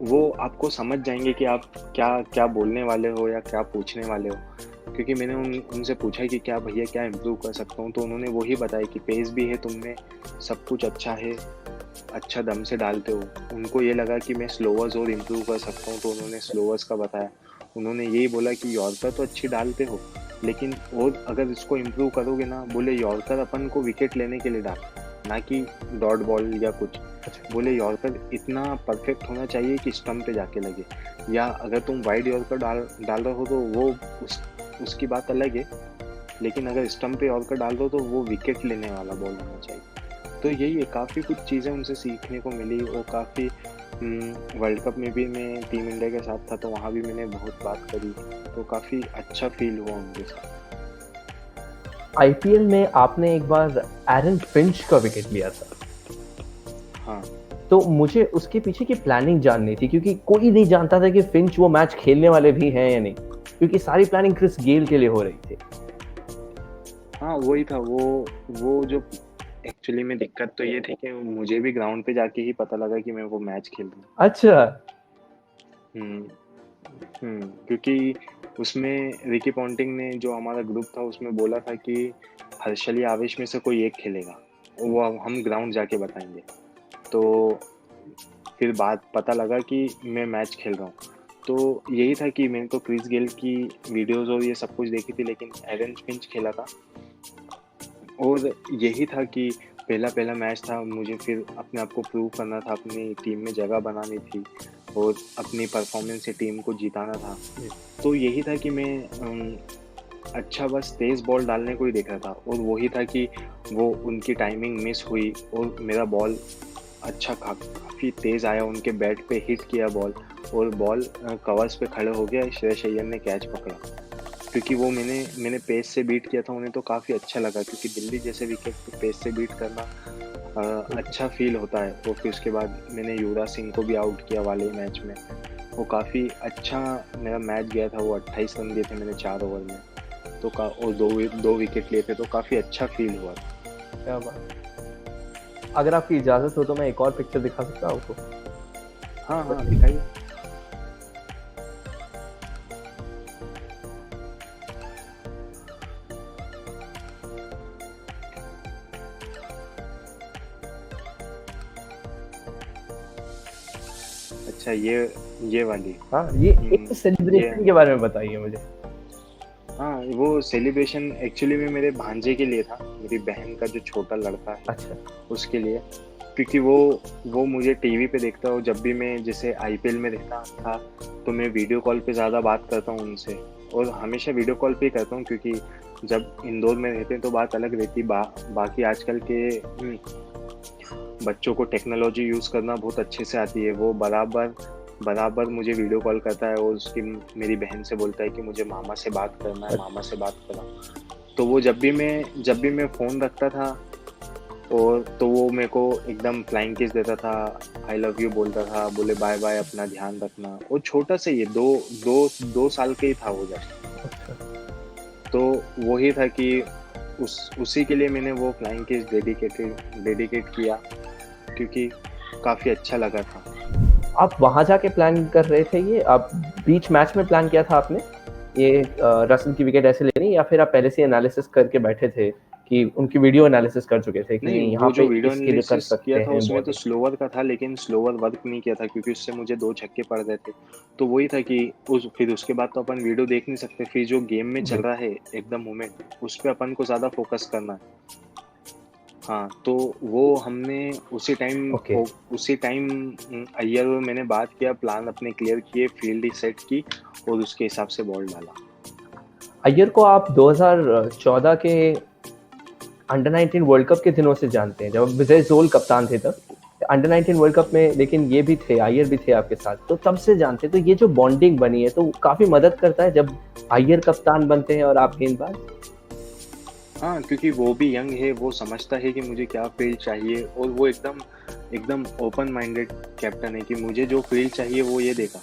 वो आपको समझ जाएंगे कि आप क्या क्या बोलने वाले हो या क्या पूछने वाले हो। क्योंकि मैंने उनसे पूछा कि क्या भैया क्या इम्प्रूव कर सकता हूँ, तो उन्होंने वही बताया कि पेस भी है तुम में, सब कुछ अच्छा है, अच्छा दम से डालते हो। उनको ये लगा कि मैं स्लोवर्स और इम्प्रूव कर सकता हूँ, तो उन्होंने स्लोवर्स का बताया। उन्होंने यही बोला कि यॉर्कर तो अच्छी डालते हो, लेकिन और अगर इसको इम्प्रूव करोगे ना, बोले यॉर्कर अपन को विकेट लेने के लिए डाल, ना कि डॉट बॉल या कुछ। बोले यॉर्कर इतना परफेक्ट होना चाहिए कि स्टम्प पे जाके लगे, या अगर तुम वाइड यॉर्कर डाल रहे हो तो वो उसकी बात अलग है, लेकिन अगर स्टम्प पे यॉर्कर डाल दो तो वो विकेट लेने वाला बॉल होना चाहिए। तो यही है, काफ़ी कुछ चीज़ें उनसे सीखने को मिली। और काफ़ी वर्ल्ड कप में भी मैं टीम इंडिया के साथ था, तो वहाँ भी मैंने बहुत बात करी, तो काफ़ी अच्छा फील हुआ उनके साथ। आईपीएल में आपने एक बार एरन फिंच का विकेट लिया था। हाँ, तो मुझे उसके पीछे की प्लानिंग जाननी थी, क्योंकि कोई नहीं जानता था कि फिंच वो मैच खेलने वाले भी हैं या नहीं, क्योंकि सारी प्लानिंग क्रिस गेल के लिए हो रही थी। हाँ वही था। वो जो एक्चुअली में दिक्कत तो ये थी कि मुझे भी ग्राउंड पे जाके ही पता लगा कि मैं वो मैच खेल रहा हूँ। अच्छा। क्योंकि उसमें रिकी पॉन्टिंग ने, जो हमारा ग्रुप था, उसमें बोला था कि हर्षल या आवेश में से कोई एक खेलेगा, वो हम ग्राउंड जाके बताएंगे। तो फिर पता लगा कि मैं मैच खेल रहा हूँ। तो यही था कि मैंने तो क्रिस गेल की वीडियोस और ये सब कुछ देखी थी, लेकिन एरन फिंच खेला था। और यही था कि पहला मैच था, मुझे फिर अपने आप को प्रूव करना था, अपनी टीम में जगह बनानी थी और अपनी परफॉर्मेंस से टीम को जिताना था। तो यही था कि मैं अच्छा बस तेज़ बॉल डालने को ही देख रहा था। और वही था कि वो उनकी टाइमिंग मिस हुई और मेरा बॉल अच्छा काफ़ी तेज़ आया, उनके बैट पे हिट किया बॉल, और बॉल कवर्स पे खड़े हो गया। श्रेयस अय्यर ने कैच पकड़ा, क्योंकि वो मैंने पेस से बीट किया था उन्हें, तो काफ़ी अच्छा लगा, क्योंकि दिल्ली जैसे विकेट पे पेस से बीट करना अच्छा फील होता है। तो फिर उसके बाद मैंने युवराज सिंह को भी आउट किया वाले मैच में। वो काफ़ी अच्छा मेरा मैच गया था। वो 28 रन दिए थे मैंने 4 ओवर में, तो और दो विकेट लिए थे, तो काफ़ी अच्छा फील हुआ था। क्या बात। अगर आपकी इजाज़त हो तो मैं एक और पिक्चर दिखा सकता हूँ आपको? हाँ दिखाइए। अच्छा, ये वाली। हाँ, ये एक सेलिब्रेशन के बारे में बताइए मुझे। हाँ, वो सेलिब्रेशन एक्चुअली में मेरे भांजे के लिए था, मेरी बहन का जो छोटा लड़का है। अच्छा। उसके लिए। क्योंकि वो मुझे टीवी पे देखता हूँ। जब भी मैं जैसे आईपीएल में देखता था तो मैं वीडियो कॉल पे ज़्यादा बात करता हूँ उनसे, और हमेशा वीडियो कॉल पे ही करता हूँ, क्योंकि जब इंदौर में रहते हैं तो बात अलग रहती। बाकी आजकल के बच्चों को टेक्नोलॉजी यूज़ करना बहुत अच्छे से आती है। वो बराबर मुझे वीडियो कॉल करता है और उसकी मेरी बहन से बोलता है कि मुझे मामा से बात करना है, मामा से बात करा। तो वो जब भी मैं फ़ोन रखता था और तो वो मेरे को एकदम फ्लाइंग किस देता था, आई लव यू बोलता था, बोले बाय बाय, अपना ध्यान रखना। वो छोटा सा ही 2 साल के ही था वो जब। तो वही था कि उसी के लिए मैंने वो फ्लाइंग किस डेडिकेट किया, क्योंकि काफ़ी अच्छा लगा था। आप वहां जाके प्लान कर रहे थे ये, आप बीच मैच में प्लान किया था आपने ये रसल की विकेट ऐसे लेनी, या फिर आप पहले से एनालिसिस करके बैठे थे कि उनकी वीडियो एनालिसिस कर चुके थे कि नहीं, यहाँ वो जो पे वीडियो इसके लिए कर एनालिसिस सकते किया था हैं उसमें तो बॉलिंग? स्लोवर का था, लेकिन स्लोवर वर्क नहीं किया था क्योंकि उससे मुझे 2 छक्के पड़ गए थे। तो वही था कि फिर उसके बाद तो अपन वीडियो देख नहीं सकते, फिर जो गेम में चल रहा है एकदम मोमेंट, उस पे अपन को ज़्यादा फोकस करना है। हाँ, तो वो हमने ओके। उसी टाइम अय्यर और मैंने बात किया, प्लान अपने क्लियर किए, फील्ड सेट की और उसके हिसाब से बॉल डाला। अय्यर को आप 2014 के अंडर 19 वर्ल्ड कप के दिनों से जानते हैं, जब विजय जोल कप्तान थे तब अंडर 19 वर्ल्ड कप में, लेकिन ये भी थे, अय्यर भी थे आपके साथ, तो तब से जानते हैं। तो ये जो बॉन्डिंग बनी है तो काफी मदद करता है जब अय्यर कप्तान बनते हैं और आप गेंदबाज। हाँ, क्योंकि वो भी यंग है, वो समझता है कि मुझे क्या फील्ड चाहिए, और वो एकदम ओपन माइंडेड कैप्टन है कि मुझे जो फील्ड चाहिए वो ये देगा।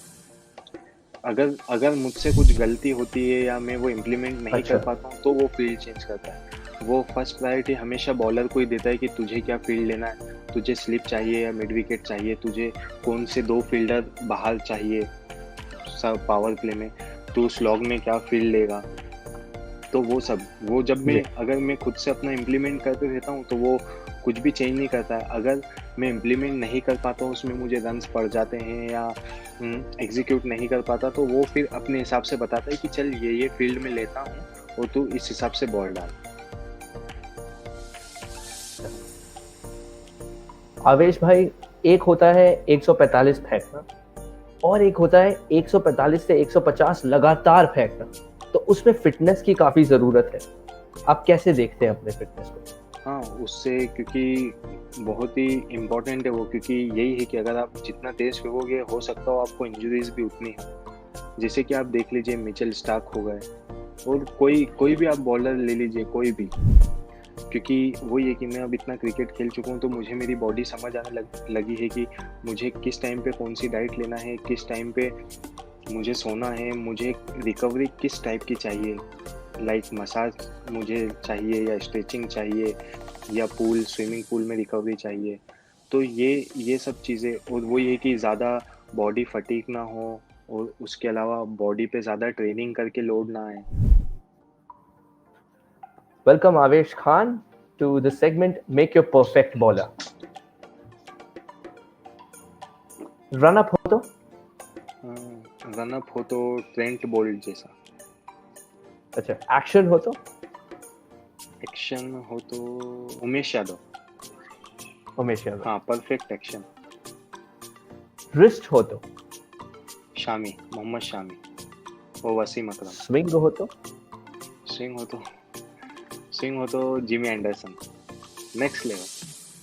अगर मुझसे कुछ गलती होती है या मैं वो इम्प्लीमेंट नहीं कर पाता हूँ तो वो फील्ड चेंज करता है। वो फर्स्ट प्रायोरिटी हमेशा बॉलर को ही देता है कि तुझे क्या फील्ड लेना है, तुझे स्लिप चाहिए या मिड विकेट चाहिए, तुझे कौन से 2 फील्डर बाहर चाहिए सब पावर प्ले में, तू स्लॉग में क्या फील्ड लेगा। तो वो जब अगर मैं खुद से अपना इम्प्लीमेंट करते रहता हूँ तो वो कुछ भी चेंज नहीं करता है। अगर मैं इम्प्लीमेंट नहीं कर पाता हूँ, उसमें मुझे रन्स पड़ जाते हैं या एग्जीक्यूट नहीं कर पाता, तो वो फिर अपने हिसाब से बताता है कि चल ये फील्ड में लेता हूँ और तू इस हिसाब से बॉल डाल। आवेश भाई, एक होता है 145 फेंकना और एक होता है 145 से 150 लगातार फेंकना, तो उसमें फिटनेस की काफी जरूरत है। आप कैसे देखते हैं अपने फिटनेस को? हाँ, उससे क्योंकि बहुत ही इम्पोर्टेंट है वो, क्योंकि यही है कि अगर आप जितना तेज फेंकोगे हो सकता हो आपको इंजरीज भी उतनी हो। जैसे कि आप देख लीजिए मिचेल स्टार्क हो गए, और कोई भी आप बॉलर ले लीजिए, कोई भी, क्योंकि वो ये कि मैं अब इतना क्रिकेट खेल चुका हूँ तो मुझे मेरी बॉडी समझ आने लगी है कि मुझे किस टाइम पे कौन सी डाइट लेना है, किस टाइम पे मुझे सोना है, मुझे रिकवरी किस टाइप की चाहिए, लाइक मसाज मुझे चाहिए या स्ट्रेचिंग चाहिए या स्विमिंग पूल में रिकवरी चाहिए। तो ये सब चीज़ें, और वो ये कि ज़्यादा बॉडी फटीग ना हो और उसके अलावा बॉडी पे ज़्यादा ट्रेनिंग करके लोड ना आए। Welcome Avesh Khan to the segment make your perfect bowler. Run up हो तो ट्रेंट बोल्ट जैसा। अच्छा, एक्शन हो तो उमेश यादव। हाँ, परफेक्ट एक्शन। रिस्ट हो तो मोहम्मद शामी और वसीम अकरम। स्विंग हो तो जिमी एंडरसन। नेक्स्ट लेवल,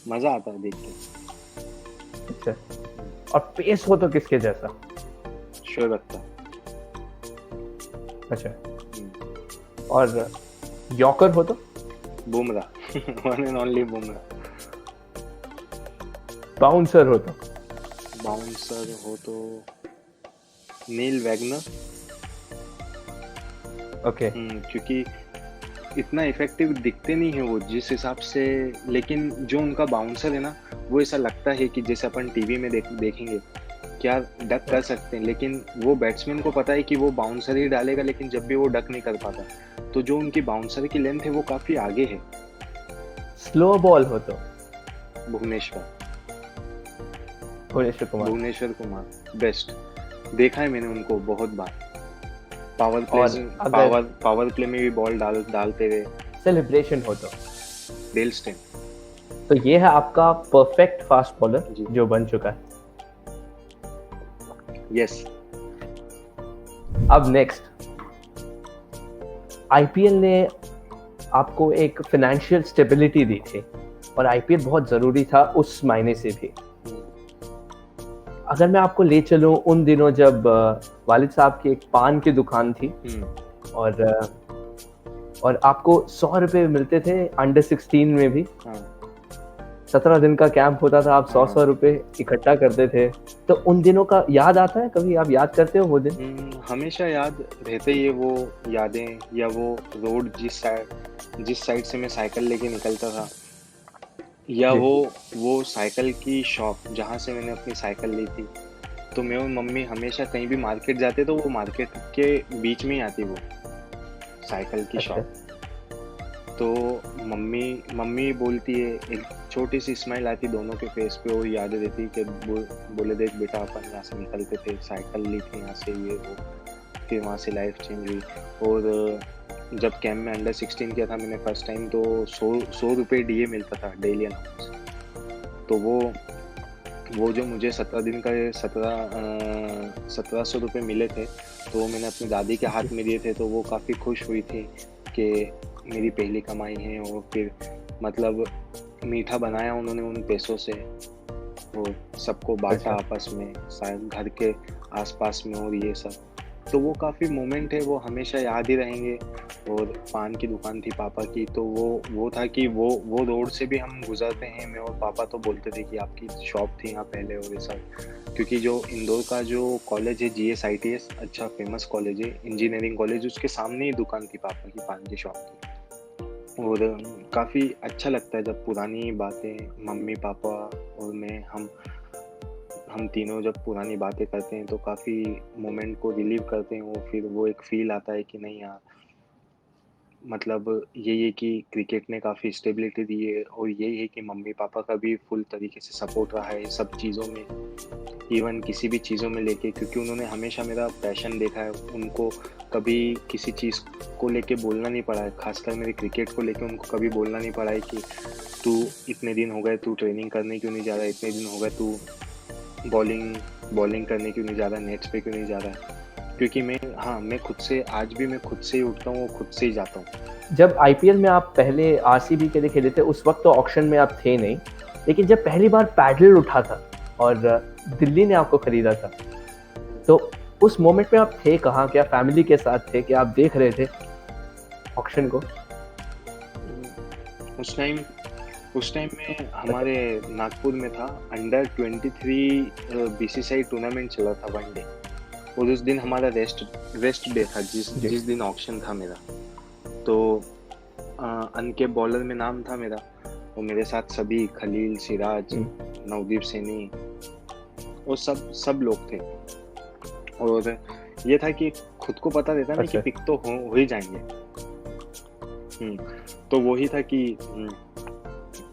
मजा आता है देख के। अच्छा, और पेस हो तो किसके जैसा? शोएब अख्तर। अच्छा, और यॉर्कर हो तो Bumrah. One and only Bumrah. Bouncer हो तो नील वैगनर। ओके। क्योंकि इतना इफेक्टिव दिखते नहीं है वो जिस हिसाब से, लेकिन जो उनका बाउंसर है ना, वो ऐसा लगता है कि जैसे अपन टीवी में देखेंगे क्या डक कर सकते हैं, लेकिन वो बैट्समैन को पता है कि वो बाउंसर ही डालेगा, लेकिन जब भी वो डक नहीं कर पाता। तो जो उनकी बाउंसर की लेंथ है वो काफी आगे है। स्लो बॉल हो तो भुवनेश्वर कुमार बेस्ट। देखा है मैंने उनको बहुत बार, पावर प्ले में भी बॉल डालते हुए। सेलिब्रेशन हो तो डेल स्टेन। तो ये है आपका परफेक्ट फास्ट बॉलर जी। जो बन चुका है। यस। अब नेक्स्ट, आईपीएल ने आपको एक फाइनेंशियल स्टेबिलिटी दी थी और आईपीएल बहुत ज़रूरी था उस मायने से भी। अगर मैं आपको ले चलूं उन दिनों जब वालिद साहब की एक पान की दुकान थी और आपको 100 रुपये मिलते थे अंडर 16 में भी। 17 दिन का कैंप होता था, आप 100 रुपये इकट्ठा करते थे। तो उन दिनों का याद आता है कभी? आप याद करते हो वो दिन? हमेशा याद रहते ही है वो यादें, या वो रोड जिस साइड से मैं साइकिल लेके निकलता था, या वो साइकिल की शॉप जहाँ से मैंने अपनी साइकिल ली थी। तो मैं और मम्मी हमेशा कहीं भी मार्केट जाते तो वो मार्केट के बीच में ही आती वो साइकिल की शॉप। तो मम्मी बोलती है, एक छोटी सी स्माइल आती दोनों के फेस पे और याद रहती कि बोले देख बेटा अपन यहाँ से निकलते थे, साइकिल ली थी यहाँ से, ये वो। फिर वहाँ से लाइफ चेंज हुई। और जब कैंप में अंडर 16 किया था मैंने फर्स्ट टाइम, तो 100 रुपये डीए मिलता था, डेली अलाउंस। तो वो जो मुझे 17 दिन का 1700 रुपये मिले थे, तो वो मैंने अपनी दादी के हाथ में दिए थे। तो वो काफ़ी खुश हुई थी कि मेरी पहली कमाई है। और फिर मतलब मीठा बनाया उन्होंने उन पैसों से और सबको बांटा आपस में, शायद घर के आसपास में, और ये सब। तो वो काफ़ी मोमेंट है, वो हमेशा याद ही रहेंगे। और पान की दुकान थी पापा की, तो वो था कि वो रोड से भी हम गुजरते हैं, मैं और पापा तो बोलते थे कि आपकी शॉप थी यहाँ पहले, और ये सब। क्योंकि जो इंदौर का जो कॉलेज है GSITS, अच्छा फेमस कॉलेज है, इंजीनियरिंग कॉलेज, उसके सामने ही दुकान थी पापा की, पान की शॉप की। और काफ़ी अच्छा लगता है जब पुरानी बातें मम्मी पापा और मैं हम तीनों जब पुरानी बातें करते हैं, तो काफ़ी मोमेंट को रिलीव करते हैं। और फिर वो एक फील आता है कि नहीं यार, मतलब यही है कि क्रिकेट ने काफ़ी स्टेबिलिटी दी है, और यही है कि मम्मी पापा का भी फुल तरीके से सपोर्ट रहा है सब चीज़ों में, इवन किसी भी चीज़ों में लेके। क्योंकि उन्होंने हमेशा मेरा पैशन देखा है, उनको कभी किसी चीज़ को लेके बोलना नहीं पड़ा है, खासकर मेरे क्रिकेट को लेके उनको कभी बोलना नहीं पड़ा है कि तू इतने दिन हो गए तू ट्रेनिंग करने क्यों नहीं जा रहा, इतने दिन हो गए तू बॉलिंग करने क्यों नहीं जा रहा, नेट्स पे क्यों नहीं जा रहा है। क्योंकि मैं खुद से, आज भी मैं खुद से ही उठता हूँ, खुद से ही जाता हूँ। जब आईपीएल में आप पहले आरसीबी के लिए खेले थे, उस वक्त तो ऑक्शन में आप थे नहीं, लेकिन जब पहली बार पैडल उठा था और दिल्ली ने आपको खरीदा था, तो उस मोमेंट में आप थे कहाँ? क्या फैमिली के साथ थे, क्या आप देख रहे थे ऑक्शन को? उस टाइम में हमारे नागपुर में था अंडर 23 बीसीसीआई टूर्नामेंट चला था, वनडे। और उस दिन हमारा रेस्ट डे था, जिस दिन ऑक्शन था मेरा। तो अनके बॉलर में नाम था मेरा, और मेरे साथ सभी खलील, सिराज, नवदीप सैनी और सब लोग थे। और ये था कि खुद को पता रहता ना कि पिक तो हो ही जाएंगे। तो वही था कि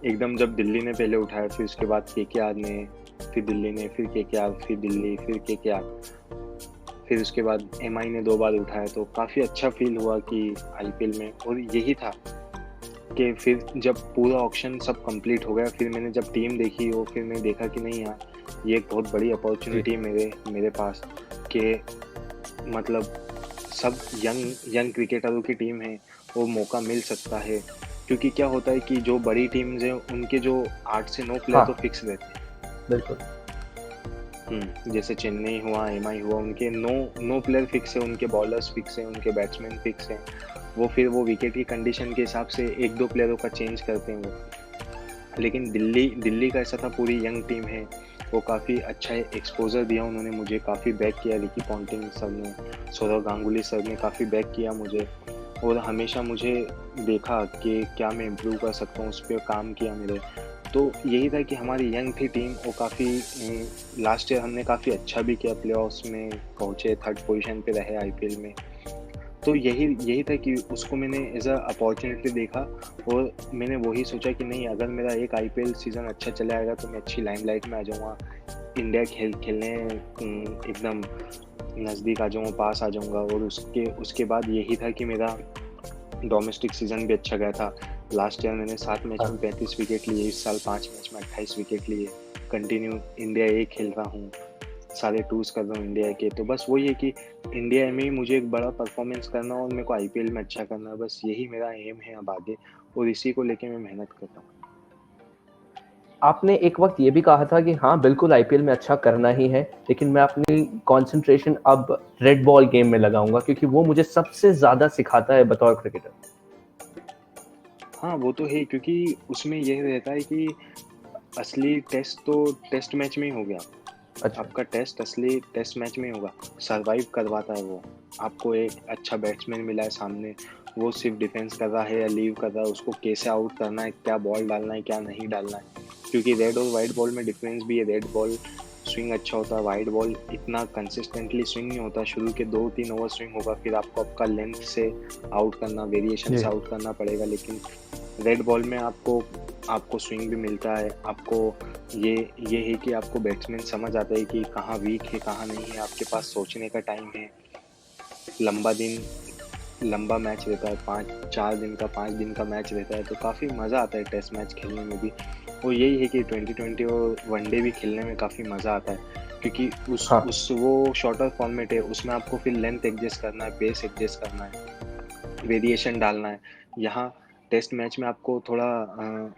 एकदम जब दिल्ली ने पहले उठाया, फिर उसके बाद केकेआर ने, फिर दिल्ली ने, फिर केकेआर, फिर दिल्ली, फिर केकेआर, फिर उसके बाद एमआई ने 2 बार उठाया। तो काफ़ी अच्छा फील हुआ कि आईपीएल में। और यही था कि फिर जब पूरा ऑक्शन सब कंप्लीट हो गया, फिर मैंने जब टीम देखी, और फिर मैंने देखा कि नहीं यार, ये एक बहुत बड़ी अपॉर्चुनिटी है मेरे पास, कि मतलब सब यंग क्रिकेटरों की टीम है, वो मौका मिल सकता है। क्योंकि क्या होता है कि जो बड़ी टीम्स हैं, उनके जो 8 से 9 प्लेयर तो फिक्स रहते हैं। बिल्कुल। जैसे चेन्नई हुआ, एमआई हुआ, उनके 9 प्लेयर फिक्स है, उनके बॉलर्स फिक्स हैं, उनके बैट्समैन फिक्स हैं। वो फिर वो विकेट की कंडीशन के हिसाब से 1-2 प्लेयरों का चेंज करते हैं वो। लेकिन दिल्ली का ऐसा था, पूरी यंग टीम है, वो काफ़ी अच्छा एक्सपोजर दिया उन्होंने मुझे, काफ़ी बैक किया। रिकी पॉन्टिंग सर ने, सौरव गांगुली सर ने काफ़ी बैक किया मुझे, और हमेशा मुझे देखा कि क्या मैं इम्प्रूव कर सकता हूँ, उस पर काम किया मेरे। तो यही था कि हमारी यंग थी टीम, और काफ़ी लास्ट ईयर हमने काफ़ी अच्छा भी किया, प्लेऑफ्स में पहुँचे, 3rd पोजीशन पे रहे आईपीएल में। तो यही था कि उसको मैंने एज अ अपॉर्चुनिटी देखा, और मैंने वही सोचा कि नहीं, अगर मेरा एक आईपीएल सीज़न अच्छा चला आएगा तो मैं अच्छी लाइमलाइट में आ जाऊँगा, इंडिया खेलने एकदम नज़दीक आ जाऊँगा, पास आ जाऊँगा। और उसके बाद यही था कि मेरा डोमेस्टिक सीज़न भी अच्छा गया था, लास्ट ईयर मैंने 7 मैच में 35 विकेट लिए, इस साल 5 मैच में 28 विकेट लिए। कंटिन्यू इंडिया ए खेल रहा हूँ, सारे टूर्स कर रहा हूँ इंडिया के। तो बस वही है कि इंडिया में ही मुझे एक बड़ा परफॉर्मेंस करना और मेरे को आईपीएल में अच्छा करना है, बस यही मेरा एम है अब आगे, और इसी को लेके मैं मेहनत कर रहा हूँ। आपने एक वक्त ये भी कहा था कि हाँ बिल्कुल आईपीएल में अच्छा करना ही है, लेकिन मैं अपनी कंसंट्रेशन अब रेड बॉल गेम में लगाऊंगा क्योंकि वो मुझे सबसे ज्यादा सिखाता है बतौर क्रिकेटर। हाँ वो तो है, क्योंकि उसमें यह रहता है कि असली टेस्ट तो टेस्ट मैच में ही हो गया। अच्छा। आपका टेस्ट असली टेस्ट मैच में ही होगा। सरवाइव करवाता है वो। आपको एक अच्छा बैट्समैन मिला है सामने, वो सिर्फ डिफेंस कर रहा है या लीव कर रहा है, उसको कैसे आउट करना है, क्या बॉल डालना है क्या नहीं डालना है। क्योंकि रेड और वाइट बॉल में डिफरेंस भी है। रेड बॉल स्विंग अच्छा होता है, वाइट बॉल इतना कंसिस्टेंटली स्विंग नहीं होता। शुरू के 2-3 ओवर स्विंग होगा, फिर आपको आपका लेंथ से आउट करना, वेरिएशन से आउट करना पड़ेगा। लेकिन रेड बॉल में आपको स्विंग भी मिलता है। आपको ये है कि आपको बैट्समैन समझ आता है कि कहाँ वीक है कहाँ नहीं है। आपके पास सोचने का टाइम है। लंबा मैच रहता है, 5 दिन का मैच रहता है, तो काफ़ी मज़ा आता है टेस्ट मैच खेलने में भी। और यही है कि 2020 और वनडे भी खेलने में काफ़ी मज़ा आता है, क्योंकि उस वो शॉर्टर फॉर्मेट है, उसमें आपको फिर लेंथ एडजस्ट करना है, पेस एडजस्ट करना है, वेरिएशन डालना है। यहाँ टेस्ट मैच में आपको थोड़ा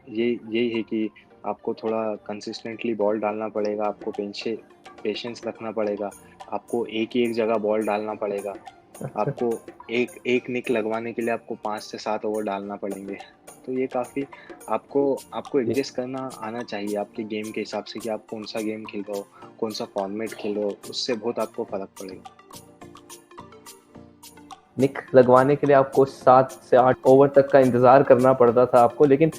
यही है कि आपको थोड़ा कंसिस्टेंटली बॉल डालना पड़ेगा, आपको पेशेंस रखना पड़ेगा, आपको एक जगह बॉल डालना पड़ेगा। आपको एक निक लगवाने के लिए आपको 5 से 7 ओवर डालना पड़ेंगे। तो ये काफ़ी आपको एडजस्ट करना आना चाहिए आपके गेम के हिसाब से, कि आप कौन सा गेम खेल रहे हो, कौन सा फॉर्मेट खेल रहे हो, उससे बहुत आपको फ़र्क पड़ेगा। निक लगवाने के लिए आपको 7 से 8 ओवर तक का इंतजार करना पड़ता था आपको। लेकिन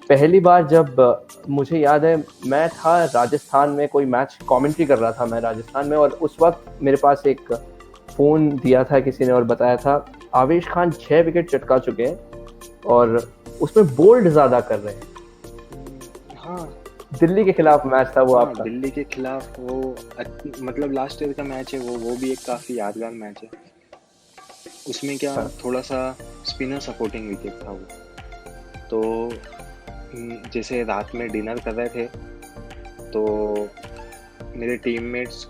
पहली बार जब मुझे याद है मैं था राजस्थान में, कोई मैच कमेंट्री कर रहा था मैं राजस्थान में, और उस वक्त मेरे पास एक फ़ोन दिया था किसी ने और बताया था आवेश खान 6 विकेट चटका चुके हैं और उसमें बोल्ड ज़्यादा कर रहे हैं। हाँ, दिल्ली के खिलाफ मैच था वो आपका। दिल्ली के खिलाफ वो मतलब लास्ट ईयर का मैच है वो भी एक काफ़ी यादगार मैच है। उसमें क्या थोड़ा सा स्पिनर सपोर्टिंग विकेट था वो। तो जैसे रात में डिनर कर रहे थे, तो मेरे टीममेट्स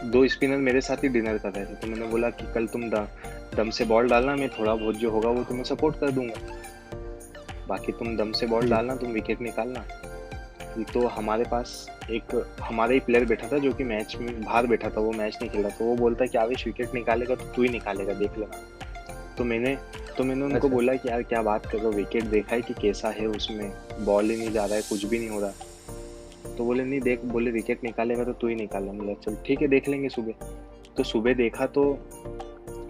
2 स्पिनर मेरे साथ ही डिनर कर रहे थे। तो मैंने बोला कि कल तुम दम से बॉल डालना, मैं थोड़ा बहुत जो होगा वो तुम्हें सपोर्ट कर दूंगा, बाकी तुम दम से बॉल डालना, तुम विकेट निकालना। तो हमारे पास एक हमारा ही प्लेयर बैठा था जो कि मैच में बाहर बैठा था, वो मैच नहीं खेल रहा। तो वो बोलता है कि आवेश विकेट निकालेगा तो तू ही निकालेगा, देख लेना। तो मैंने उनको बोला कि यार क्या बात कर रहे हो, विकेट देखा है कि कैसा है, उसमें बॉल ही नहीं जा रहा है, कुछ भी नहीं हो रहा। तो बोले नहीं देख, बोले विकेट निकालेगा तो तू ही निकालना। बोला चल ठीक है देख लेंगे सुबह। तो सुबह देखा तो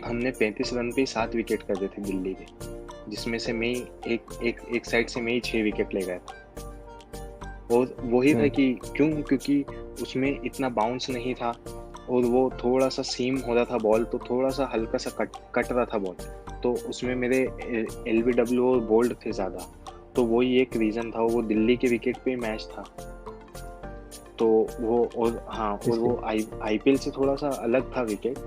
हमने 35 रन पे 7 विकेट कर दिए थे दिल्ली के, जिसमें से मैं एक साइड से मैं ही 6 विकेट ले गया। और वही था कि क्योंकि उसमें इतना बाउंस नहीं था और वो थोड़ा सा सीम हो रहा था बॉल, तो थोड़ा सा हल्का सा कट रहा था बॉल। तो उसमें मेरे LBW और बोल्ड थे ज़्यादा, तो वही एक रीज़न था। वो दिल्ली के विकेट पे मैच था, तो वो और हाँ, और वो IPL से थोड़ा सा अलग था विकेट।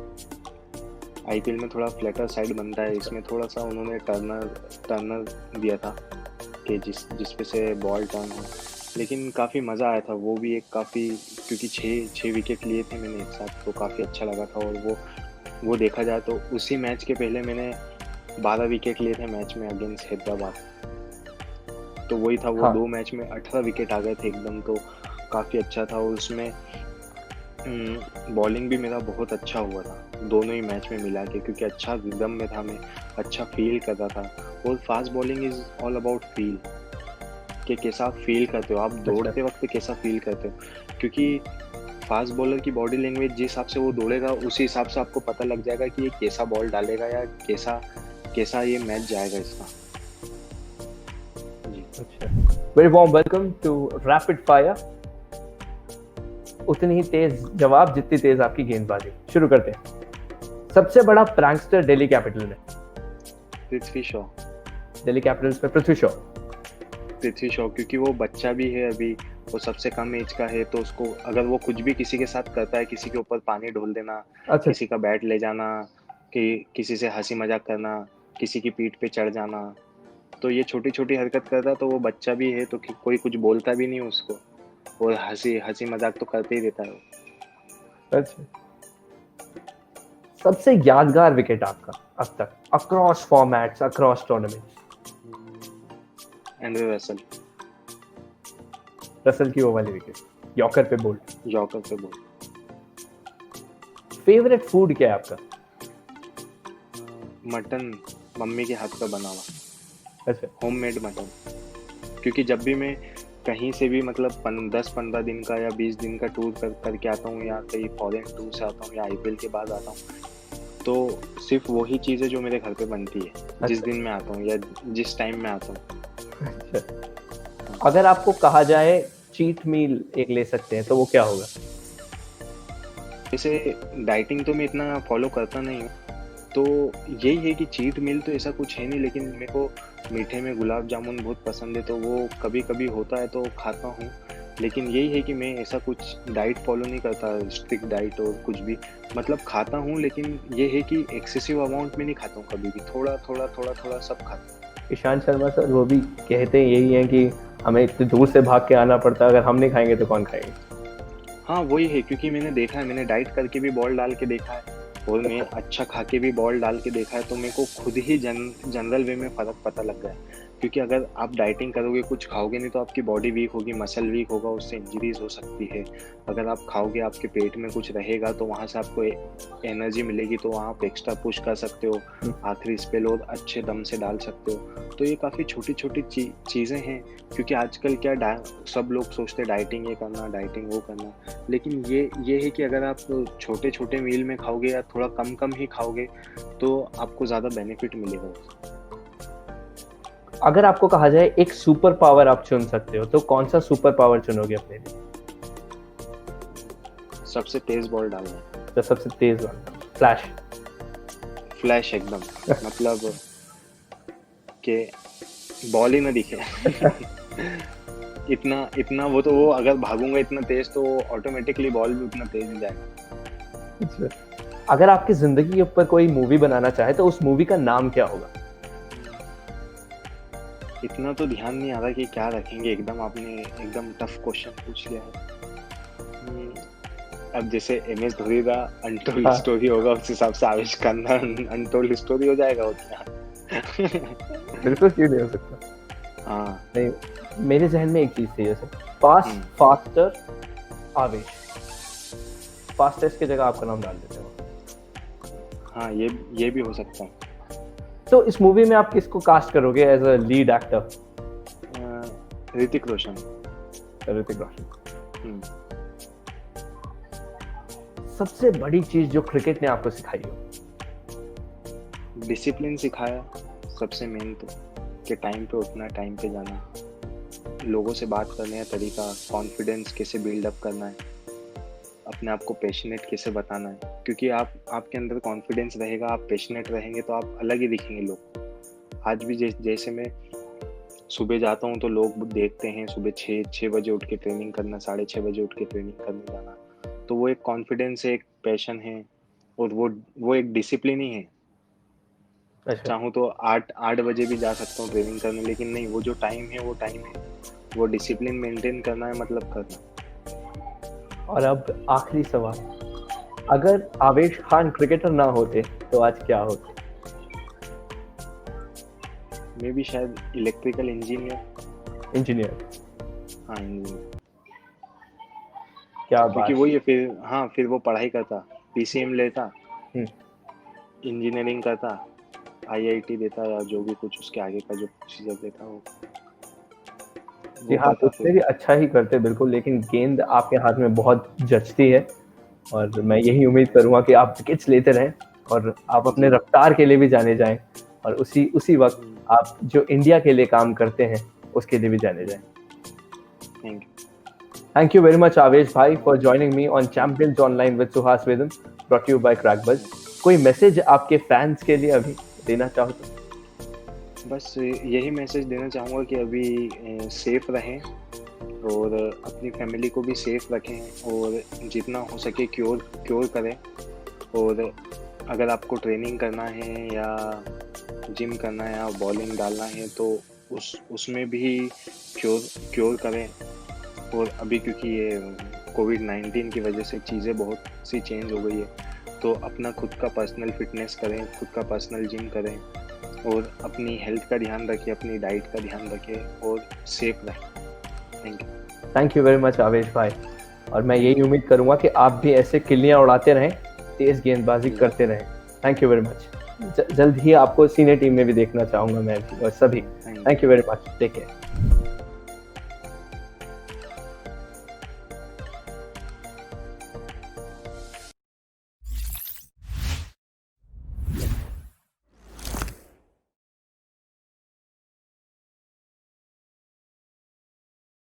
IPL में थोड़ा फ्लैटर साइड बनता है, इसमें थोड़ा सा उन्होंने टर्नर दिया था कि जिस पे से बॉल टर्न हो। लेकिन काफ़ी मज़ा आया था वो भी एक काफ़ी, क्योंकि 6 विकेट लिए थे मैंने एक साथ, तो काफ़ी अच्छा लगा था। और वो देखा जाए तो उसी मैच के पहले मैंने 12 विकेट लिए थे मैच में अगेंस्ट हैदराबाद। तो वही था, वो 2 मैच में 18 विकेट आ गए थे एकदम, तो काफ़ी अच्छा था। और उसमें बॉलिंग भी मेरा बहुत अच्छा हुआ था दोनों ही मैच में मिला के, क्योंकि अच्छा रिदम में था, मैं अच्छा फील कर रहा था। और fast bowling is all about feel, कि कैसा आप फील करते हो, आप दौड़ते वक्त कैसा फील करते हो। क्योंकि फास्ट बॉलर की बॉडी लैंग्वेज जिस हिसाब से वो दौड़ेगा, उसी हिसाब से आपको पता लग जाएगा कि ये कैसा बॉल डालेगा या कैसा ये मैच जाएगा इसका। Very warm welcome to rapid fire. उतनी ही तेज जवाब जितनी तेज आपकी गेंदबाजी। शुरू करते हैं। सबसे बड़ा प्रैंकस्टर दिल्ली कैपिटल में? पृथ्वी शॉ। दिल्ली कैपिटल्स में पृथ्वी शॉ। क्योंकि वो बच्चा भी है अभी, वो सबसे कम एज का है, तो उसको अगर वो कुछ भी किसी के साथ करता है, किसी के ऊपर पानी ढोल देना, किसी का बैट ले जाना, कि किसी से हंसी मजाक करना, किसी की पीठ पे चढ़ जाना, तो ये छोटी छोटी हरकत करता तो वो बच्चा भी है तो कोई कुछ बोलता भी नहीं उसको, और हंसी हंसी मजाक तो करते ही रहता है वो। अच्छा, सबसे यादगार विकेट आपका अब तक, across formats, across tournament? Andre Russell, Russell की वो वाली विकेट, यॉर्कर पे बोल्ड। यॉर्कर पे बोल। फेवरेट फूड क्या है आपका? मटन, मम्मी के हाथ का बना हुआ, अच्छा, होममेड मटन। क्योंकि जब भी मैं कहीं से भी मतलब 10-15 दिन का या 20 दिन का टूर करके आता हूँ, या कहीं फॉरेन टूर से आता हूँ, या आईपीएल के बाद आता हूँ, तो सिर्फ वही चीज़ें जो मेरे घर पे बनती है जिस दिन मैं आता हूँ या जिस टाइम में आता हूँ। अच्छा। अगर आपको कहा जाए चीट मील एक ले सकते हैं तो वो क्या होगा? जैसे डाइटिंग तो मैं इतना फॉलो करता नहीं हूँ, तो यही है कि चीट मील तो ऐसा कुछ है नहीं, लेकिन मेरे को मीठे में गुलाब जामुन बहुत पसंद है, तो वो कभी कभी होता है तो खाता हूँ। लेकिन यही है कि मैं ऐसा कुछ डाइट फॉलो नहीं करता, स्ट्रिक्ट डाइट और कुछ भी, मतलब खाता हूँ, लेकिन ये है कि एक्सेसिव अमाउंट में नहीं खाता हूँ, कभी भी थोड़ा थोड़ा थोड़ा थोड़ा सब खाता हूँ। ईशांत शर्मा सर वो भी कहते हैं यही है कि हमें इतनी दूर से भाग के आना पड़ता है, अगर हम नहीं खाएंगे तो कौन खाएंगे? हाँ वही है, क्योंकि मैंने देखा है, मैंने डाइट करके भी बॉल डाल के देखा है, और मैं अच्छा खा के भी बॉल डाल के देखा है, तो मेरे को खुद ही जनरल वे में फ़र्क पता लग गया है। क्योंकि अगर आप डाइटिंग करोगे, कुछ खाओगे नहीं, तो आपकी बॉडी वीक होगी, मसल वीक होगा, उससे इंजरीज हो सकती है। अगर आप खाओगे, आपके पेट में कुछ रहेगा, तो वहाँ से आपको एनर्जी मिलेगी, तो वहाँ आप एक्स्ट्रा पुश कर सकते हो, आखिरी स्पेल और अच्छे दम से डाल सकते हो। तो ये काफ़ी छोटी छोटी चीज़ें हैं, क्योंकि आजकल क्या सब लोग सोचते हैं डाइटिंग ये करना, डाइटिंग वो करना, लेकिन ये है कि अगर आप छोटे छोटे मील में खाओगे या थोड़ा कम कम ही खाओगे, तो आपको ज़्यादा बेनिफिट मिलेगा उससे। अगर आपको कहा जाए एक सुपर पावर आप चुन सकते हो तो कौन सा सुपर पावर चुनोगे अपने लिए? सबसे तेज बॉल डालना। तो सबसे तेज वाला, फ्लैश। फ्लैश एकदम, मतलब कि बॉल ही ना दिखे। इतना इतना वो अगर भागूंगा इतना तेज, तो ऑटोमेटिकली बॉल भी उतना तेज हो जाएगा। अगर आपकी जिंदगी के ऊपर कोई मूवी बनाना चाहे तो उस मूवी का नाम क्या होगा? इतना तो ध्यान नहीं आ रहा कि क्या रखेंगे, एकदम आपने एकदम टफ क्वेश्चन पूछ लिया है। अब जैसे MS धोनी का अनटोल्ड स्टोरी होगा, उस हिसाब से आवेश खन्ना अनटोल्ड स्टोरी हो जाएगा उतना। बिल्कुल क्यों नहीं हो सकता। हाँ नहीं, मेरे जहन में एक चीज थी, जैसे फास्ट, फास्टर, आवेश। फास्टेस्ट की जगह आपका नाम डाल देते हैं। हाँ, ये भी हो सकता है। तो इस मूवी में आप किसको कास्ट करोगे as a lead actor? Hrithik Roshan. Hrithik Roshan. सबसे बड़ी चीज जो क्रिकेट ने आपको सिखाई हो? डिसिप्लिन सिखाया सबसे मेन तो, कि टाइम पे उठना, टाइम पे जाना, लोगों से बात करने का तरीका, कॉन्फिडेंस कैसे बिल्डअप करना है, अपने आप को पैशनेट कैसे बताना है। क्योंकि आपके अंदर कॉन्फिडेंस रहेगा, आप पैशनेट रहेंगे, तो आप अलग ही दिखेंगे लोग। आज भी जैसे मैं सुबह जाता हूँ तो लोग देखते हैं, सुबह 6 बजे उठ के ट्रेनिंग करना, 6:30 बजे उठ के ट्रेनिंग करने जाना, तो वो एक कॉन्फिडेंस है, एक पैशन है, और वो एक डिसिप्लिन ही है। अच्छा। चाहूँ तो 8 बजे भी जा सकता हूँ ट्रेनिंग करने, लेकिन नहीं, वो जो टाइम है वो टाइम है, वो डिसिप्लिन मेंटेन करना है, मतलब करना। और अब आखिरी सवाल, अगर आवेश खान क्रिकेटर ना होते तो आज क्या होते? मैं भी शायद इलेक्ट्रिकल इंजीनियर। इंजीनियर। हाँ, इंजीनियर। क्या क्योंकि बात। वही है, फिर वो पढ़ाई करता, PCM लेता, इंजीनियरिंग करता, IIT देता, या जो भी कुछ उसके आगे का जो प्रोसीजर देता वो जी हाँ, करता। उससे भी अच्छा ही करते बिल्कुल, लेकिन गेंद आपके हाथ में बहुत जचती है, और मैं यही उम्मीद करूंगा कि आप विकेट्स लेते रहें और आप अपने रफ्तार के लिए भी जाने जाएं, और उसी वक्त आप जो इंडिया के लिए काम करते हैं उसके लिए भी जाने जाएं। Thank you very much Avesh bhai for joining me on Champions Online with Suhas Vedam, brought to you by Crackbuzz. कोई मैसेज आपके फैंस के लिए अभी देना चाहो तो? बस यही मैसेज देना चाहूँगा कि अभी सेफ रहें, और अपनी फैमिली को भी सेफ रखें, और जितना हो सके क्योर करें। और अगर आपको ट्रेनिंग करना है या जिम करना है या बॉलिंग डालना है तो उसमें भी क्योर करें। और अभी क्योंकि ये कोविड-19 की वजह से चीज़ें बहुत सी चेंज हो गई है, तो अपना खुद का पर्सनल फिटनेस करें, खुद का पर्सनल जिम करें और अपनी हेल्थ का ध्यान रखें, अपनी डाइट का ध्यान रखें और सेफ रहें। Thank you. Thank you very much आवेश भाई, और मैं यही उम्मीद करूंगा कि आप भी ऐसे किल्लियां उड़ाते रहें, तेज गेंदबाजी करते रहें। Thank you very much. जल्द ही आपको सीनियर टीम में भी देखना चाहूंगा मैं भी, और सभी। Thank you very much, take care.